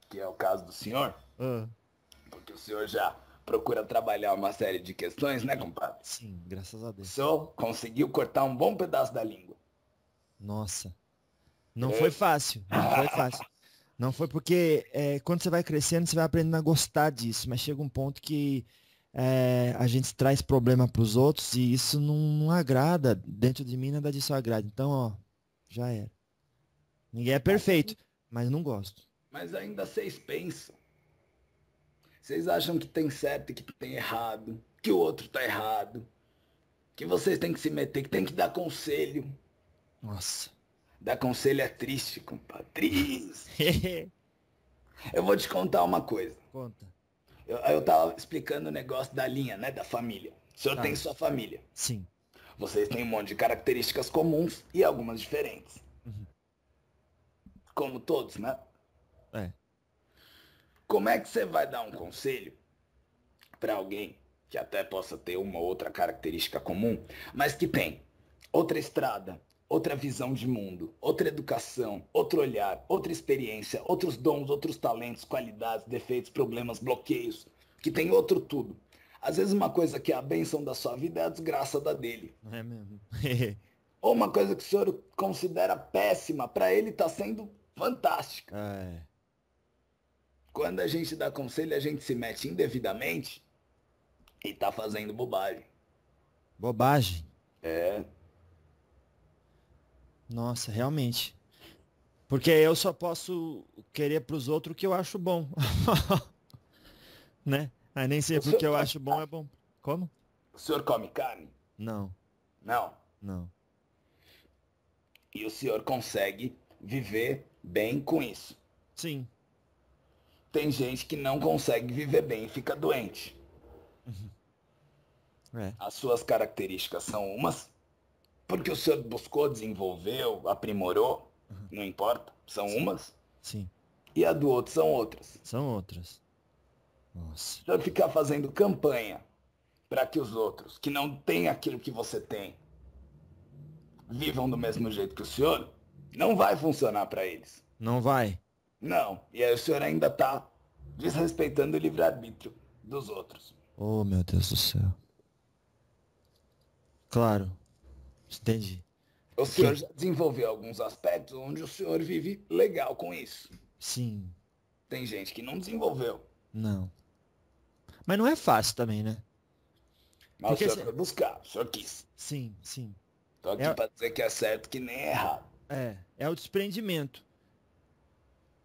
que é o caso do senhor, Ah, porque o senhor já procura trabalhar uma série de questões, né, compadre? sim, graças a O Deus. senhor conseguiu cortar um bom pedaço da língua. Nossa, não foi É. fácil, não foi fácil. Não foi porque quando você vai crescendo, você vai aprendendo a gostar disso, mas chega um ponto que a gente traz problema para os outros e isso não agrada. Dentro de mim, nada disso agrada. Então, ó, já era. Ninguém é Mas, perfeito, mas não gosto. mas ainda vocês pensam. Vocês acham que tem certo e que tem errado, que o outro tá errado, que vocês têm que se meter, que tem que dar conselho. Nossa. Dar conselho é triste, compadre. Triste. Eu vou te contar uma coisa. Conta. Eu tava explicando o negócio da linha, né? Da família. O senhor Tá. tem sua família. Sim. Vocês têm um monte de características comuns e algumas diferentes. Uhum. Como todos, né? É. Como é que você vai dar um conselho para alguém que até possa ter uma outra característica comum, mas que tem outra estrada, outra visão de mundo, outra educação, outro olhar, outra experiência, outros dons, outros talentos, qualidades, defeitos, problemas, bloqueios, que tem outro tudo. Às vezes uma coisa que é a bênção da sua vida é a desgraça da dele. Não é mesmo? Ou uma coisa que o senhor considera péssima, para ele está sendo fantástica. É. Quando a gente dá conselho, a gente se mete indevidamente e tá fazendo bobagem. Bobagem. É. Nossa, realmente. Porque eu só posso querer para os outros o que eu acho bom. Né? Mas nem O sempre o senhor que eu come acho bom é carne? bom. Como? O senhor come carne? Não, Não. não. E o senhor consegue viver bem com isso. Sim. Tem gente que não consegue viver bem e fica doente. É. As suas características são umas, porque o senhor buscou, desenvolveu, aprimorou, não importa, são umas, Sim. e a do outro são outras. São outras. Nossa. O senhor ficar fazendo campanha para que os outros, que não têm aquilo que você tem, vivam do mesmo jeito que o senhor, não vai funcionar para eles. Não vai? Não. E aí o senhor ainda está desrespeitando o livre-arbítrio dos outros. Oh, meu Deus do céu. Claro. Entendi. O senhor já desenvolveu alguns aspectos onde o senhor vive legal com isso. Sim. Tem gente que não desenvolveu. Não. Mas não é fácil também, né? Mas Porque o senhor foi buscar, o senhor quis. Sim, sim. Tô aqui É, para dizer que é certo que nem é errado. é o desprendimento,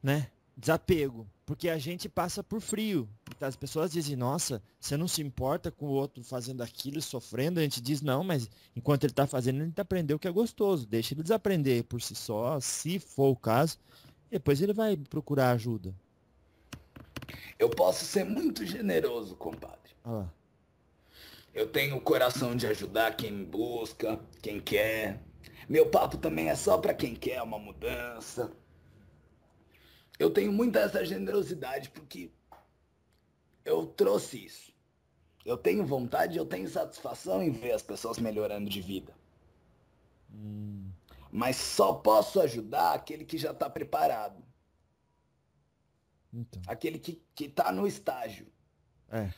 né? Desapego. Porque a gente passa por frio. Então, as pessoas dizem, nossa, você não se importa com o outro fazendo aquilo e sofrendo? A gente diz, não, mas enquanto ele está fazendo, ele aprendeu o que é gostoso. Deixa ele desaprender por si só, se for o caso. Depois ele vai procurar ajuda. Eu posso ser muito generoso, compadre. Olha lá. Eu tenho o coração de ajudar quem me busca, quem quer. Meu papo também é só para quem quer uma mudança. Eu tenho muita essa generosidade porque eu trouxe isso. Eu tenho vontade, eu tenho satisfação em ver as pessoas melhorando de vida. Mas só posso ajudar aquele que já está preparado. Então. Aquele que está no estágio. É.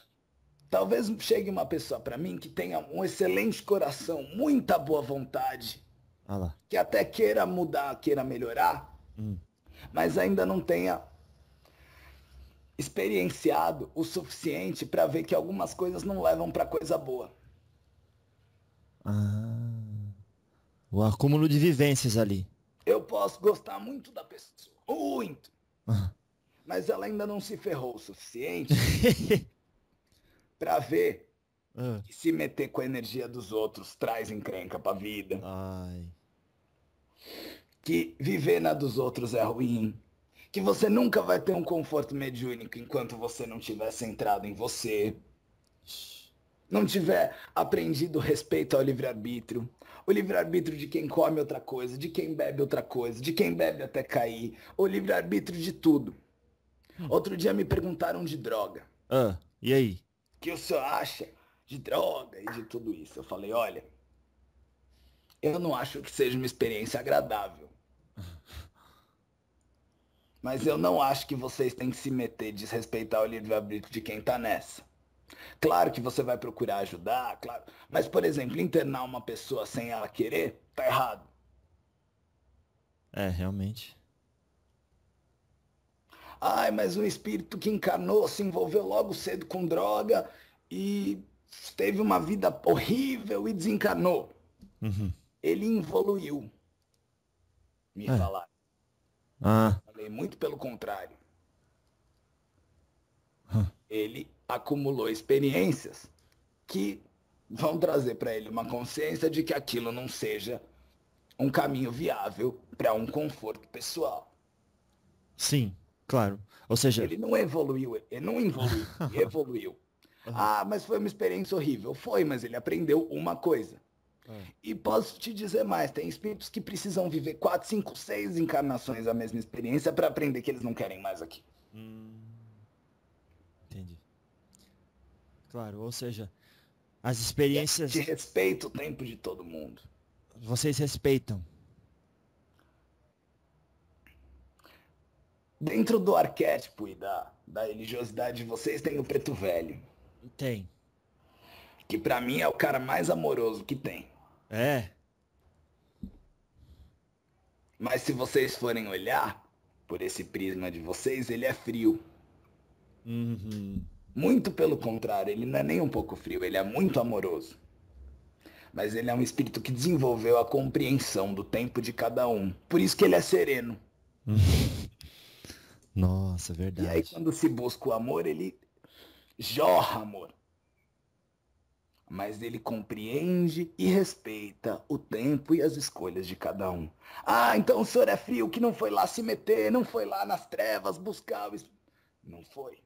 Talvez chegue uma pessoa para mim que tenha um excelente coração, muita boa vontade, Olha lá. que até queira mudar, queira melhorar, mas ainda não tenha experienciado o suficiente para ver que algumas coisas não levam para coisa boa. Ah. O acúmulo de vivências ali. Eu posso gostar muito da pessoa, muito, mas ela ainda não se ferrou o suficiente para ver Ah. que se meter com a energia dos outros traz encrenca para a vida, Ai. que viver na dos outros é ruim, que você nunca vai ter um conforto mediúnico enquanto você não tiver centrado em você, não tiver aprendido respeito ao livre-arbítrio, o livre-arbítrio de quem come outra coisa, de quem bebe outra coisa, de quem bebe até cair, o livre-arbítrio de tudo. Outro dia me perguntaram de droga. Ah. E aí? O que o senhor acha de droga e de tudo isso? Eu falei, olha, Eu não acho que seja uma experiência agradável. Mas eu não acho que vocês têm que se meter e desrespeitar o livre-arbítrio de quem tá nessa. Claro que você vai procurar ajudar, claro. Mas, por exemplo, internar uma pessoa sem ela querer, tá errado. É, realmente. Ai, mas um espírito que encarnou se envolveu logo cedo com droga e teve uma vida horrível e desencarnou. Uhum. Ele evoluiu, me É. falaram. Ah. Falei muito pelo contrário. Hum. Ele acumulou experiências que vão trazer para ele uma consciência de que aquilo não seja um caminho viável para um conforto pessoal. Sim, claro. Ou seja, Ele não evoluiu, ele evoluiu. Ah, mas foi uma experiência horrível. Foi, mas ele aprendeu uma coisa. E posso te dizer mais, tem espíritos que precisam viver 4, 5, 6 encarnações a mesma experiência para aprender que eles não querem mais aqui. Entendi. Claro, ou seja, as E a experiências gente respeita o tempo de todo mundo. vocês respeitam. Dentro do arquétipo e da religiosidade de vocês tem o preto velho, Tem. que para mim é o cara mais amoroso que tem. É. Mas se vocês forem olhar por esse prisma de vocês, ele é frio. Uhum. Muito pelo contrário, ele não é nem um pouco frio, ele é muito amoroso. Mas ele é um espírito que desenvolveu a compreensão do tempo de cada um. Por isso que ele é sereno. Nossa, E aí, verdade. quando se busca o amor, ele jorra amor. Mas ele compreende e respeita o tempo e as escolhas de cada um. Ah, então o senhor é frio que não foi lá se meter, não foi lá nas trevas buscar o... Não foi.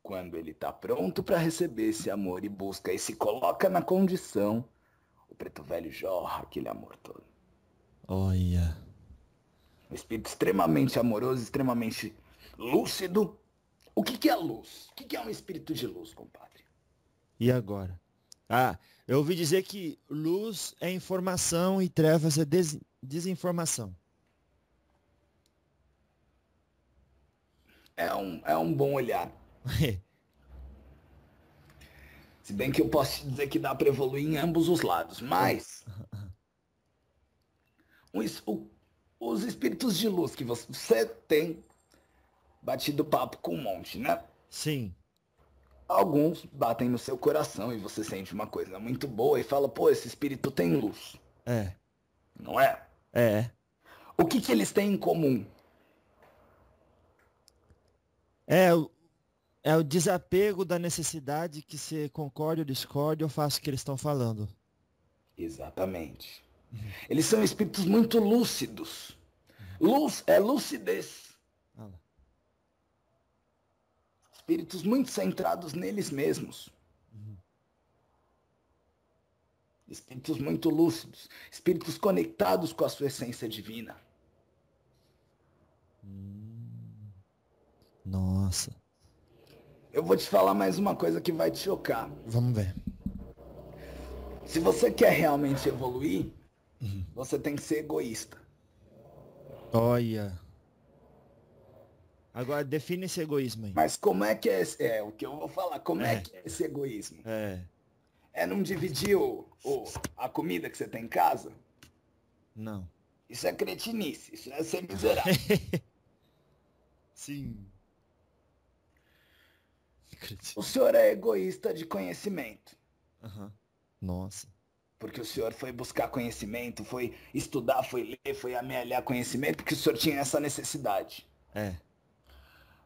Quando ele está pronto para receber esse amor e busca e se coloca na condição, o preto velho jorra aquele amor todo. Olha. Um espírito extremamente amoroso, extremamente lúcido. O que é luz? O que é um espírito de luz, compadre? E agora? Ah, eu ouvi dizer que luz é informação e trevas é desinformação. É um bom olhar. Se bem que eu posso te dizer que dá para evoluir em ambos os lados. Mas os espíritos de luz que você tem batido papo com um monte, né? Sim. Alguns batem no seu coração e você sente uma coisa muito boa e fala, pô, esse espírito tem luz. É. Não é? É. O que eles têm em comum? É o desapego da necessidade que se concorde ou discorde, eu faço o que eles estão falando. Exatamente. Eles são espíritos muito lúcidos. Luz é lucidez. Espíritos muito centrados neles mesmos. Espíritos muito lúcidos. Espíritos conectados com a sua essência divina. Nossa. Eu vou te falar mais uma coisa que vai te chocar. Vamos ver. Se você quer realmente evoluir, você tem que ser egoísta. Olha. Agora define esse egoísmo aí. Mas como é que é esse... É, o que eu vou falar. Como é que é esse egoísmo? É não dividir a comida que você tem em casa? Não. Isso é cretinice. Isso é ser miserável. Sim. O senhor é egoísta de conhecimento. Nossa. Porque o senhor foi buscar conhecimento, foi estudar, foi ler, foi amealhar conhecimento, porque o senhor tinha essa necessidade. É.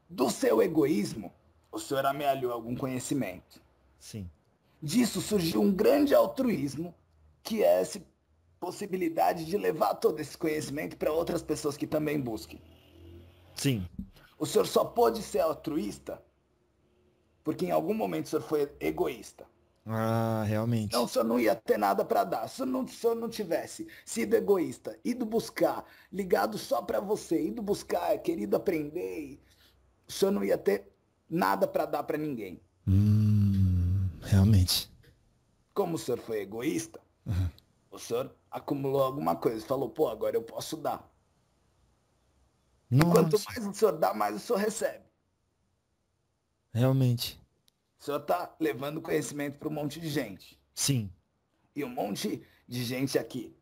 Do seu egoísmo, o senhor amealhou algum conhecimento. Sim. Disso surgiu um grande altruísmo, que é essa possibilidade de levar todo esse conhecimento para outras pessoas que também busquem. Sim. O senhor só pôde ser altruísta porque em algum momento o senhor foi egoísta. Ah, realmente. Então o senhor não ia ter nada para dar. Se o senhor não tivesse sido egoísta, ido buscar, ligado só para você, ido buscar, querido aprender, o senhor não ia ter nada para dar para ninguém. Realmente. Como o senhor foi egoísta, O senhor acumulou alguma coisa, falou, pô, agora eu posso dar. E quanto Nossa, mais o senhor dá, mais o senhor recebe. realmente. O senhor está levando conhecimento para um monte de gente. Sim. E um monte de gente aqui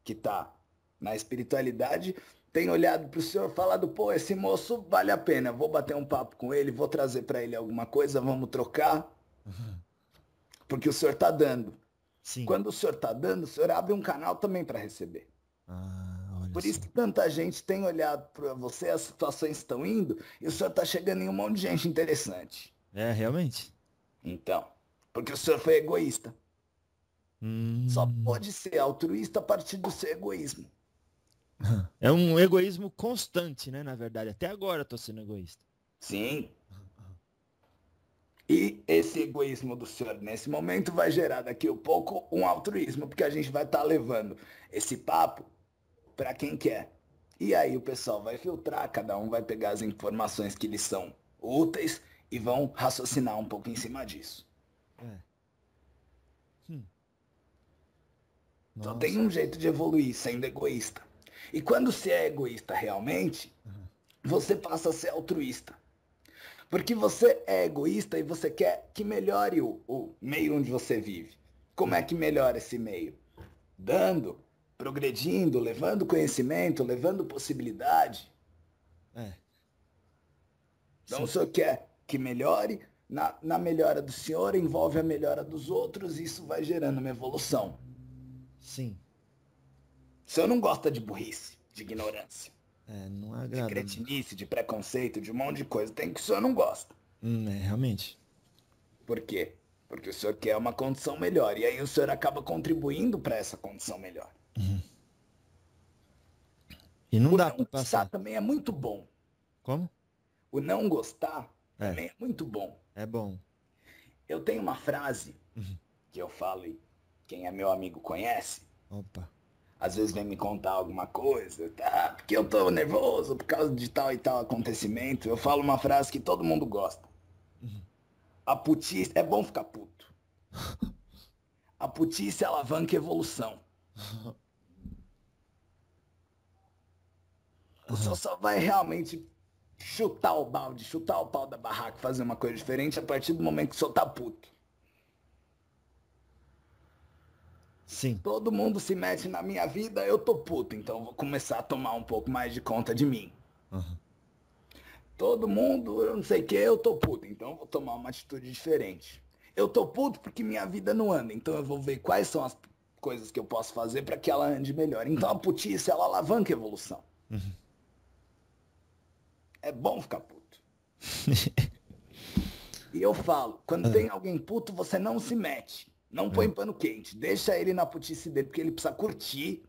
que está na espiritualidade tem olhado para o senhor e falado, pô, esse moço vale a pena, vou bater um papo com ele, vou trazer para ele alguma coisa, vamos trocar, porque o senhor está dando. Sim. Quando o senhor está dando, o senhor abre um canal também para receber. Ah, olha Por só. isso que tanta gente tem olhado para você, as situações estão indo, e o senhor está chegando em um monte de gente interessante. É, realmente. Então, porque o senhor foi egoísta. Só Hum. pode ser altruísta a partir do seu egoísmo. É um egoísmo constante, né? Na verdade, até agora eu tô sendo egoísta. Sim. E esse egoísmo do senhor nesse momento vai gerar daqui a pouco um altruísmo, porque a gente vai estar levando esse papo para quem quer. E aí o pessoal vai filtrar, cada um vai pegar as informações que lhes são úteis e vão raciocinar um pouco em cima disso. É. Hum. Só tem Nossa. um jeito de evoluir sendo egoísta. E quando você é egoísta realmente, você passa a ser altruísta. Porque você é egoísta e você quer que melhore o meio onde você vive. Como é que melhora esse meio? Dando, progredindo, levando conhecimento, levando possibilidade. É. Então o Sim. senhor quer que melhore, na melhora do senhor envolve a melhora dos outros e isso vai gerando uma evolução. Sim. O senhor não gosta de burrice, de ignorância, É, não de agrada. cretinice, de preconceito, de um monte de coisa. Tem que o senhor não gosta. Realmente. Por quê? Porque o senhor quer uma condição melhor. E aí o senhor acaba contribuindo para essa condição melhor. E não O dá não pra gostar passar. também é muito bom. Como? O não gostar É, também é muito bom. é bom. Eu tenho uma frase que eu falo e quem é meu amigo conhece. Opa. Às vezes vem me contar alguma coisa, tá? Porque eu tô nervoso por causa de tal e tal acontecimento. Eu falo uma frase que todo mundo gosta. A putice é bom ficar puto. A putice alavanca a evolução. O senhor só vai realmente chutar o balde, chutar o pau da barraca, fazer uma coisa diferente a partir do momento que o senhor tá puto. Sim. Todo mundo se mete na minha vida, eu tô puto, então eu vou começar a tomar um pouco mais de conta de mim. Uhum. Todo mundo, eu não sei o que, eu tô puto, então eu vou tomar uma atitude diferente. Eu tô puto porque minha vida não anda, então eu vou ver quais são as coisas que eu posso fazer para que ela ande melhor. Então a putice, ela alavanca a evolução. É bom ficar puto. E eu falo, quando tem alguém puto, você não se mete. Não põe pano quente. Deixa ele na putice dele, porque ele precisa curtir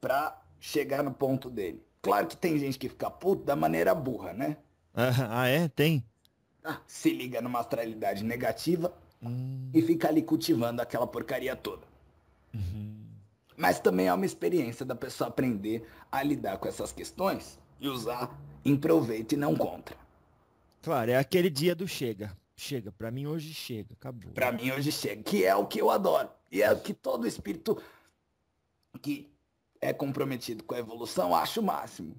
pra chegar no ponto dele. Claro que tem gente que fica puto da maneira burra, né? Ah, é? Tem? Se liga numa astralidade negativa Hum. e fica ali cultivando aquela porcaria toda. Uhum. Mas também é uma experiência da pessoa aprender a lidar com essas questões e usar em proveito e não contra. Claro, é aquele dia do chega. Chega, pra mim hoje chega, acabou. Pra mim hoje chega, que é o que eu adoro. E é o que todo espírito que é comprometido com a evolução acha o máximo.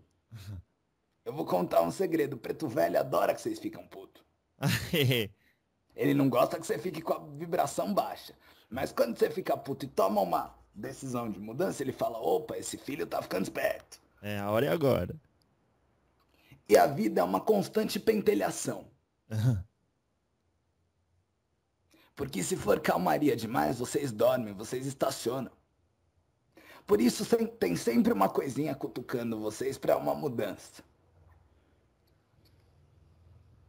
Eu vou contar um segredo. O preto velho adora que vocês ficam puto. Ele não gosta que você fique com a vibração baixa. Mas quando você fica puto e toma uma decisão de mudança, ele fala, opa, esse filho tá ficando esperto. É, a hora é agora. E a vida é uma constante pentelhação. Porque se for calmaria demais, vocês dormem, vocês estacionam. Por isso tem sempre uma coisinha cutucando vocês para uma mudança.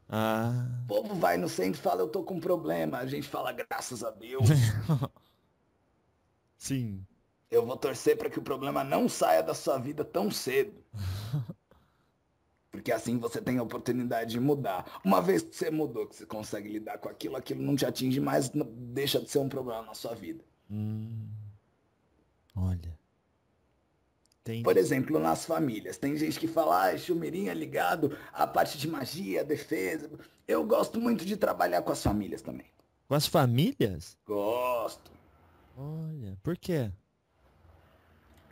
Ah. O povo vai no centro e fala, eu tô com um problema. A gente fala, graças a Deus. Sim. Eu vou torcer para que o problema não saia da sua vida tão cedo. Porque assim você tem a oportunidade de mudar. Uma vez que você mudou, que você consegue lidar com aquilo, aquilo não te atinge mais, deixa de ser um problema na sua vida. Hum. Olha. Por Entendi. exemplo, nas famílias. Tem gente que fala, ah, Chumirinho é ligado à parte de magia, defesa. Eu gosto muito de trabalhar com as famílias também. Com as famílias? Gosto. Olha, por quê?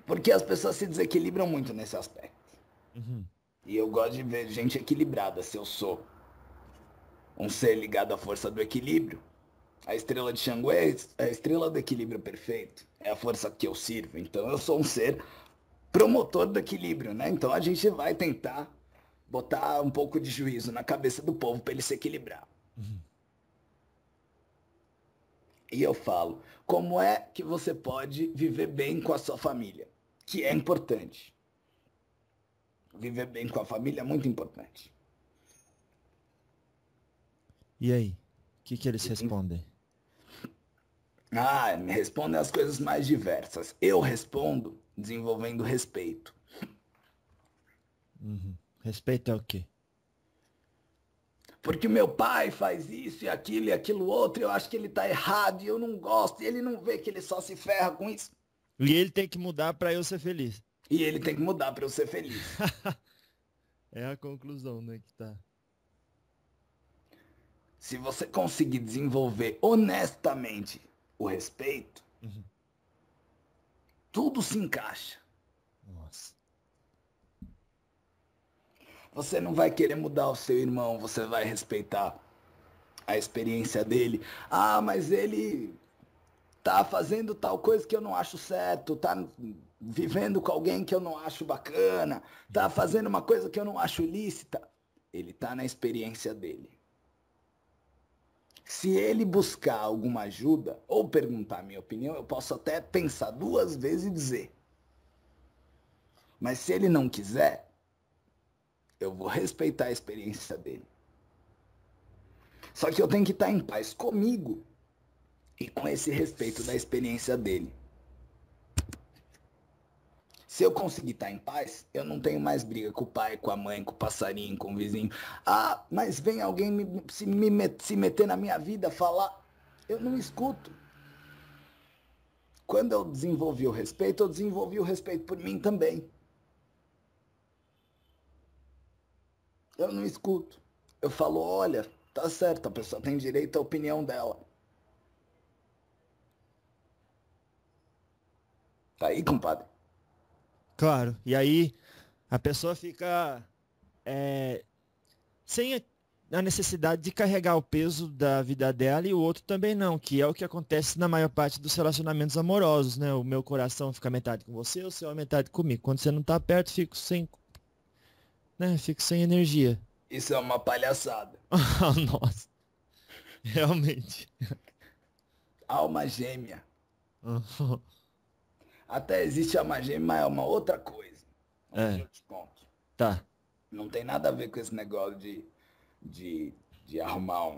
Porque as pessoas se desequilibram muito nesse aspecto. Uhum. E eu gosto de ver gente equilibrada. Se eu sou um ser ligado à força do equilíbrio, a estrela de Xangô é a estrela do equilíbrio perfeito. É a força que eu sirvo. Então eu sou um ser promotor do equilíbrio, né? Então a gente vai tentar botar um pouco de juízo na cabeça do povo para ele se equilibrar. Uhum. E eu falo, como é que você pode viver bem com a sua família? Que é importante. Viver bem com a família é muito importante. E aí? O que eles respondem? Ah, me respondem as coisas mais diversas. Eu respondo desenvolvendo respeito. Uhum. Respeito é o quê? Porque meu pai faz isso e aquilo outro, eu acho que ele tá errado e eu não gosto, e ele não vê que ele só se ferra com isso. E ele tem que mudar para eu ser feliz. E ele tem que mudar para eu ser feliz. É a conclusão, né, que tá. Se você conseguir desenvolver honestamente o respeito, Uhum. tudo se encaixa. Nossa. Você não vai querer mudar o seu irmão, você vai respeitar a experiência dele. Ah, mas ele tá fazendo tal coisa que eu não acho certo, tá vivendo com alguém que eu não acho bacana, tá fazendo uma coisa que eu não acho lícita. Ele tá na experiência dele. Se ele buscar alguma ajuda ou perguntar a minha opinião, eu posso até pensar duas vezes e dizer. Mas se ele não quiser, eu vou respeitar a experiência dele. Só que eu tenho que estar em paz comigo e com esse respeito da experiência dele. Se eu conseguir estar em paz, eu não tenho mais briga com o pai, com a mãe, com o passarinho, com o vizinho. Ah, mas vem alguém se meter na minha vida, falar. Eu não escuto. Quando eu desenvolvi o respeito, eu desenvolvi o respeito por mim também. Eu não escuto. Eu falo, olha, tá certo, a pessoa tem direito à opinião dela. Tá aí, compadre? Claro. E aí a pessoa fica é, sem a necessidade de carregar o peso da vida dela e o outro também não, que é o que acontece na maior parte dos relacionamentos amorosos, né? O meu coração fica metade com você, o seu é metade comigo. Quando você não tá perto, fico sem, né? Fico sem energia. Isso é uma palhaçada. Ah, nossa, realmente. Alma gêmea. Uhum. Até existe alma gêmea, mas é uma outra coisa. Onde É, eu te conto. tá. Não tem nada a ver com esse negócio de, de arrumar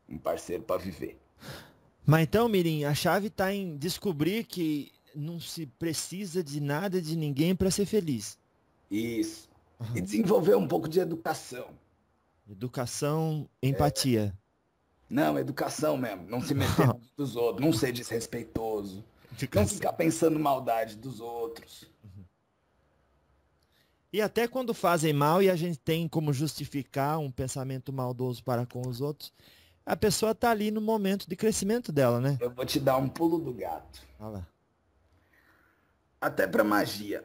um parceiro para viver. Mas então, Mirim, a chave tá em descobrir que não se precisa de nada de ninguém para ser feliz. Isso. E Uhum. desenvolver um pouco de educação. Educação, empatia. Não, educação mesmo. Não se meter na vida dos outros. Não ser desrespeitoso. Não Educação. ficar pensando maldade dos outros. E até quando fazem mal e a gente tem como justificar um pensamento maldoso para com os outros, a pessoa está ali no momento de crescimento dela, né? Eu vou te dar um pulo do gato. Olha lá. Até pra magia.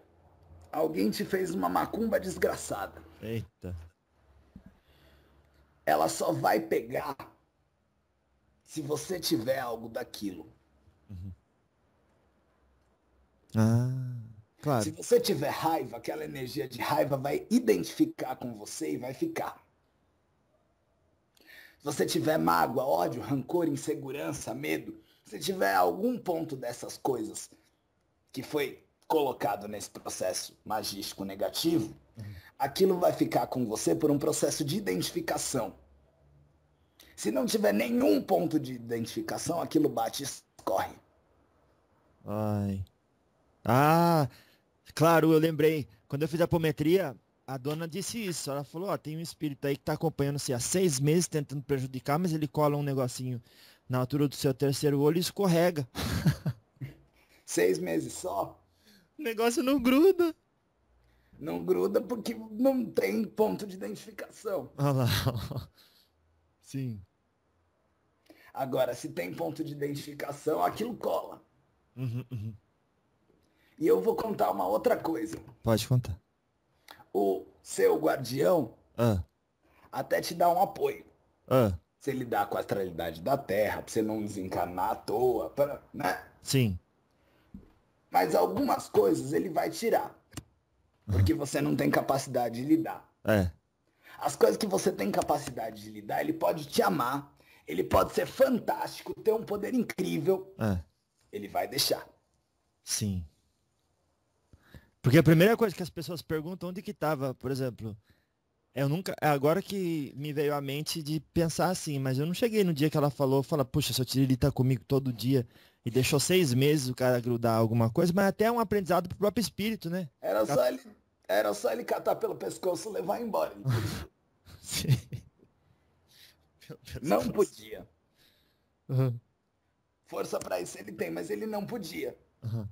Alguém te fez uma macumba desgraçada. Eita. Ela só vai pegar se você tiver algo daquilo. Uhum. Ah, Se claro. você tiver raiva, aquela energia de raiva vai identificar com você e vai ficar. Se você tiver mágoa, ódio, rancor, insegurança, medo, se tiver algum ponto dessas coisas que foi colocado nesse processo magístico negativo, Uhum. aquilo vai ficar com você por um processo de identificação. Se não tiver nenhum ponto de identificação, aquilo bate e escorre. Ai. Ah, claro, eu lembrei. Quando eu fiz a apometria, a dona disse isso. Ela falou, ó, tem um espírito aí que tá acompanhando você há 6 meses, tentando prejudicar, mas ele cola um negocinho na altura do seu terceiro olho e escorrega. 6 meses só, O negócio não gruda. não gruda porque não tem ponto de identificação. Olha lá. Sim. Agora, se tem ponto de identificação, aquilo cola. Uhum. E eu vou contar uma outra coisa. Pode contar. O seu guardião Ah, até te dá um apoio. ah, Você lidar com a astralidade da Terra, pra você não desencarnar à toa, né? sim. Mas algumas coisas ele vai tirar. Porque você não tem capacidade de lidar. É. As coisas que você tem capacidade de lidar, ele pode te amar, ele pode ser fantástico, ter um poder incrível, ele vai deixar. Sim. Porque a primeira coisa que as pessoas perguntam, onde que estava, por exemplo, eu nunca, é agora que me veio à mente de pensar assim, mas eu não cheguei no dia que ela falou, puxa, seu Tiriri tá comigo todo dia e deixou 6 meses o cara grudar alguma coisa, mas até é um aprendizado pro próprio espírito, né? Era só ele catar pelo pescoço e levar embora. Sim. Não podia. Uhum. Força pra isso ele tem, mas ele não podia. Uhum.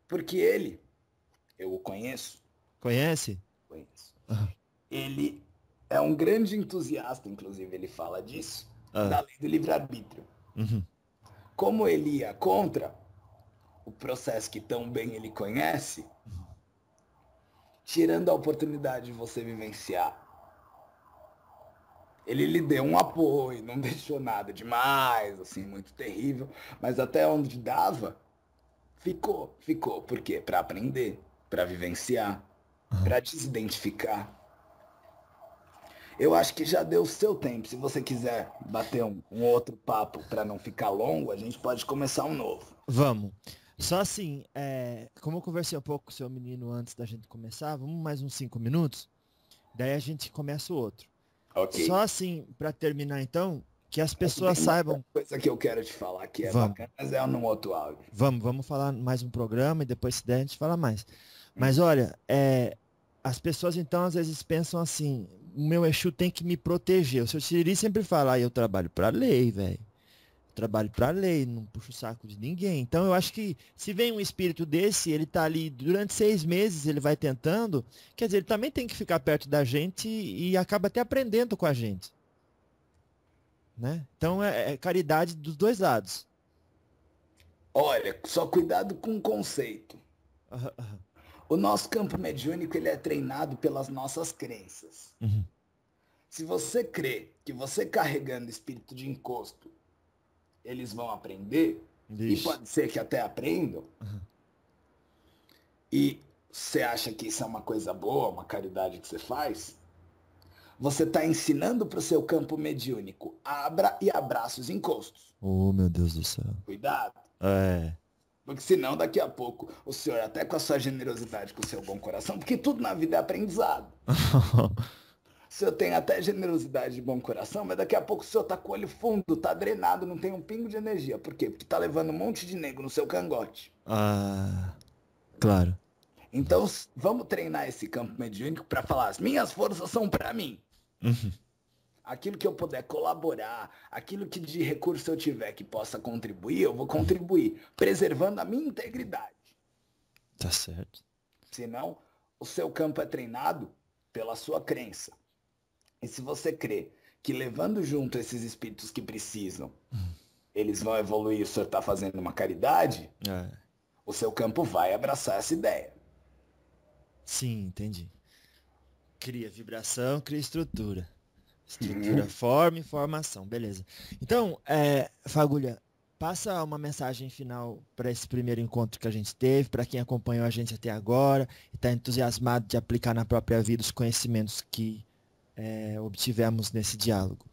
Porque ele, eu o conheço. Conhece? Conheço. Uhum. Ele é um grande entusiasta, inclusive ele fala disso, da lei do livre-arbítrio. Uhum. Como ele ia contra o processo que tão bem ele conhece, tirando a oportunidade de você vivenciar, ele lhe deu um apoio, não deixou nada demais, assim, muito terrível, mas até onde dava, ficou. Por quê? Para aprender, para vivenciar, para desidentificar. Eu acho que já deu o seu tempo. Se você quiser bater um outro papo para não ficar longo, a gente pode começar um novo. Vamos. Só assim, como eu conversei um pouco com o seu menino antes da gente começar, vamos mais uns 5 minutos, daí a gente começa o outro. Ok. Só assim, para terminar então, que as pessoas saibam. Uma coisa que eu quero te falar que é bacana, mas é num outro áudio. Vamos falar mais um programa e depois se der a gente fala mais. Mas olha, as pessoas então às vezes pensam assim, o meu Exu tem que me proteger. O seu Siriri sempre fala, eu trabalho para lei, velho. Trabalho para lei, não puxo o saco de ninguém. Então eu acho que se vem um espírito desse, ele tá ali durante 6 meses, ele vai tentando, quer dizer, ele também tem que ficar perto da gente e acaba até aprendendo com a gente. Né? Então é caridade dos dois lados. Olha, só cuidado com o conceito. O nosso campo mediúnico ele é treinado pelas nossas crenças. Uhum. Se você crê que você carregando espírito de encosto, eles vão aprender, e pode ser que até aprendam, e você acha que isso é uma coisa boa, uma caridade que você faz, você está ensinando para o seu campo mediúnico, abra e abraça os encostos. Oh, meu Deus do céu. Cuidado. Porque senão daqui a pouco o senhor, até com a sua generosidade, com o seu bom coração, porque tudo na vida é aprendizado. O senhor tem até generosidade de bom coração, mas daqui a pouco o senhor tá com o olho fundo, tá drenado, não tem um pingo de energia. Por quê? Porque tá levando um monte de nego no seu cangote. Claro. Então vamos treinar esse campo mediúnico para falar, as minhas forças são para mim. Uhum. Aquilo que eu puder colaborar, aquilo que de recurso eu tiver que possa contribuir, eu vou contribuir, preservando a minha integridade. Tá certo. Senão, o seu campo é treinado pela sua crença. E se você crê que levando junto esses espíritos que precisam, eles vão evoluir, o senhor está fazendo uma caridade, o seu campo vai abraçar essa ideia. Sim, entendi. Cria vibração, cria estrutura. Estrutura, forma e formação, beleza. Então, Fagulha, passa uma mensagem final para esse primeiro encontro que a gente teve, para quem acompanhou a gente até agora e está entusiasmado de aplicar na própria vida os conhecimentos que obtivemos nesse diálogo.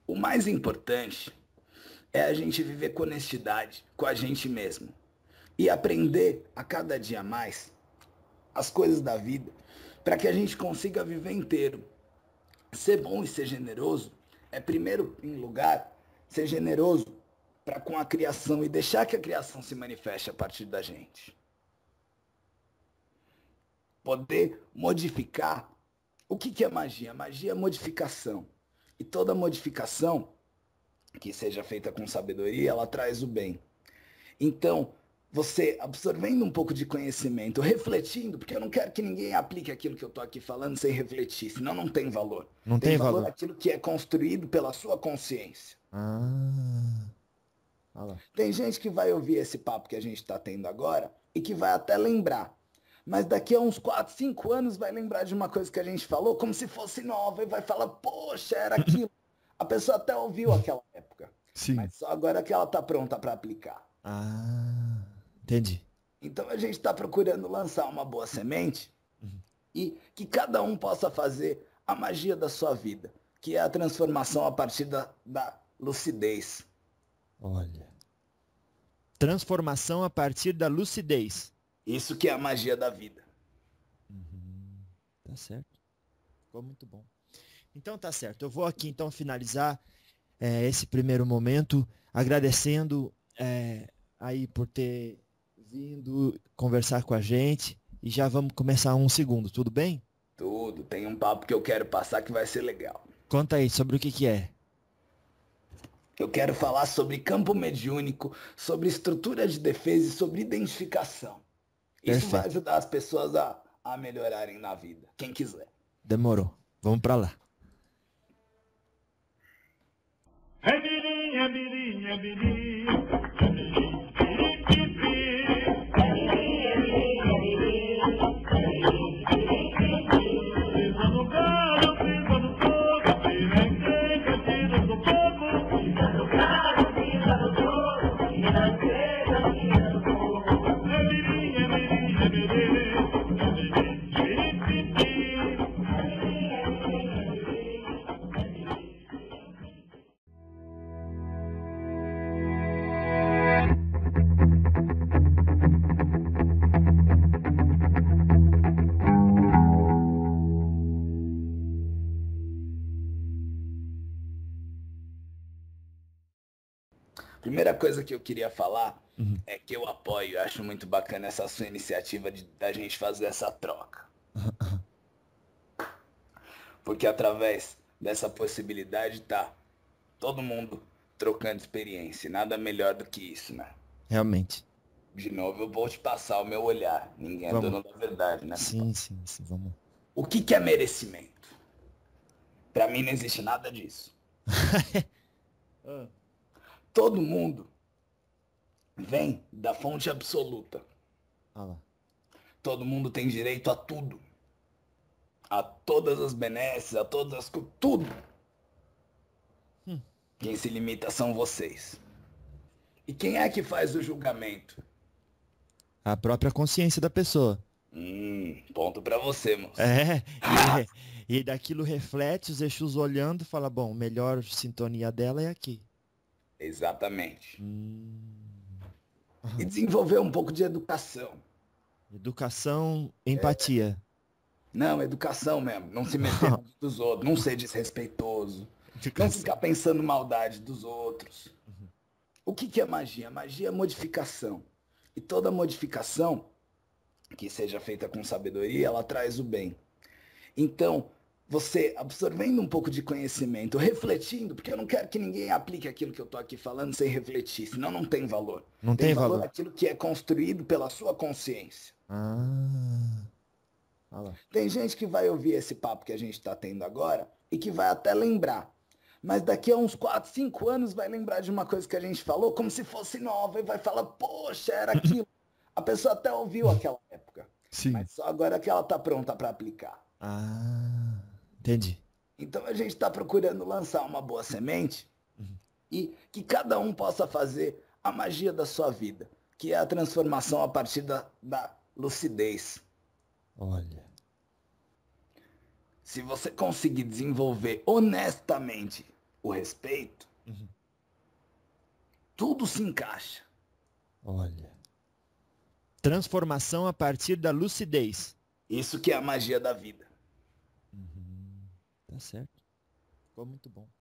O mais importante é a gente viver com honestidade com a gente mesmo e aprender a cada dia mais as coisas da vida para que a gente consiga viver inteiro. Ser bom e ser generoso é, primeiro em lugar, ser generoso para com a criação e deixar que a criação se manifeste a partir da gente. Poder modificar. O que é magia? Magia é modificação. E toda modificação que seja feita com sabedoria, ela traz o bem. Então, você absorvendo um pouco de conhecimento, refletindo, porque eu não quero que ninguém aplique aquilo que eu estou aqui falando sem refletir, senão não tem valor. Não Tem tem valor valor. aquilo que é construído pela sua consciência. Ah, olha lá. Tem gente que vai ouvir esse papo que a gente está tendo agora e que vai até lembrar. Mas daqui a uns 4, 5 anos vai lembrar de uma coisa que a gente falou como se fosse nova e vai falar, poxa, era aquilo. A pessoa até ouviu aquela época, Sim. mas só agora que ela está pronta para aplicar. Ah, entendi. Então a gente está procurando lançar uma boa semente e que cada um possa fazer a magia da sua vida, que é a transformação a partir da lucidez. Olha. Transformação a partir da lucidez. Isso que é a magia da vida. Tá certo. Ficou muito bom. Então tá certo. Eu vou aqui então finalizar esse primeiro momento agradecendo aí por ter vindo conversar com a gente e já vamos começar um segundo, tudo bem? Tudo. Tem um papo que eu quero passar que vai ser legal. Conta aí sobre o que é. Eu quero falar sobre campo mediúnico, sobre estrutura de defesa e sobre identificação. Isso Perfeito. vai ajudar as pessoas a melhorarem na vida, quem quiser. Demorou. Vamos pra lá. É mirinha, mirinha, mirinha. Primeira coisa que eu queria falar é que eu apoio, acho muito bacana essa sua iniciativa da gente fazer essa troca. Porque através dessa possibilidade tá todo mundo trocando experiência. Nada melhor do que isso, né? Realmente. De novo, eu vou te passar o meu olhar. Ninguém é dono da verdade, né? Sim, vamos. O que é merecimento? Pra mim não existe nada disso. Todo mundo vem da fonte absoluta. Olha lá. Todo mundo tem direito a tudo. A todas as benesses, a todas as... tudo. Quem se limita são vocês. E quem é que faz o julgamento? A própria consciência da pessoa. Ponto pra você, moço. E daquilo reflete, os Exus olhando, fala, bom, melhor sintonia dela é aqui. Exatamente. E desenvolver um pouco de educação. Educação, empatia. Não, educação mesmo. Não se meter na vida dos outros. Não ser desrespeitoso. Não ficar pensando maldade dos outros. O que é magia? Magia é modificação. E toda modificação que seja feita com sabedoria, ela traz o bem. Então, você absorvendo um pouco de conhecimento, refletindo, porque eu não quero que ninguém aplique aquilo que eu estou aqui falando sem refletir, senão não tem valor. Não tem valor. Aquilo que é construído pela sua consciência. Olha lá. Tem gente que vai ouvir esse papo que a gente está tendo agora e que vai até lembrar. Mas daqui a uns 4, 5 anos vai lembrar de uma coisa que a gente falou como se fosse nova e vai falar, poxa, era aquilo. A pessoa até ouviu aquela época. Sim. Mas só agora que ela está pronta para aplicar. Entendi. Então a gente está procurando lançar uma boa semente e que cada um possa fazer a magia da sua vida, que é a transformação a partir da lucidez. Olha. Se você conseguir desenvolver honestamente o respeito, tudo se encaixa. Olha. Transformação a partir da lucidez. Isso que é a magia da vida. Tá certo. Ficou muito bom.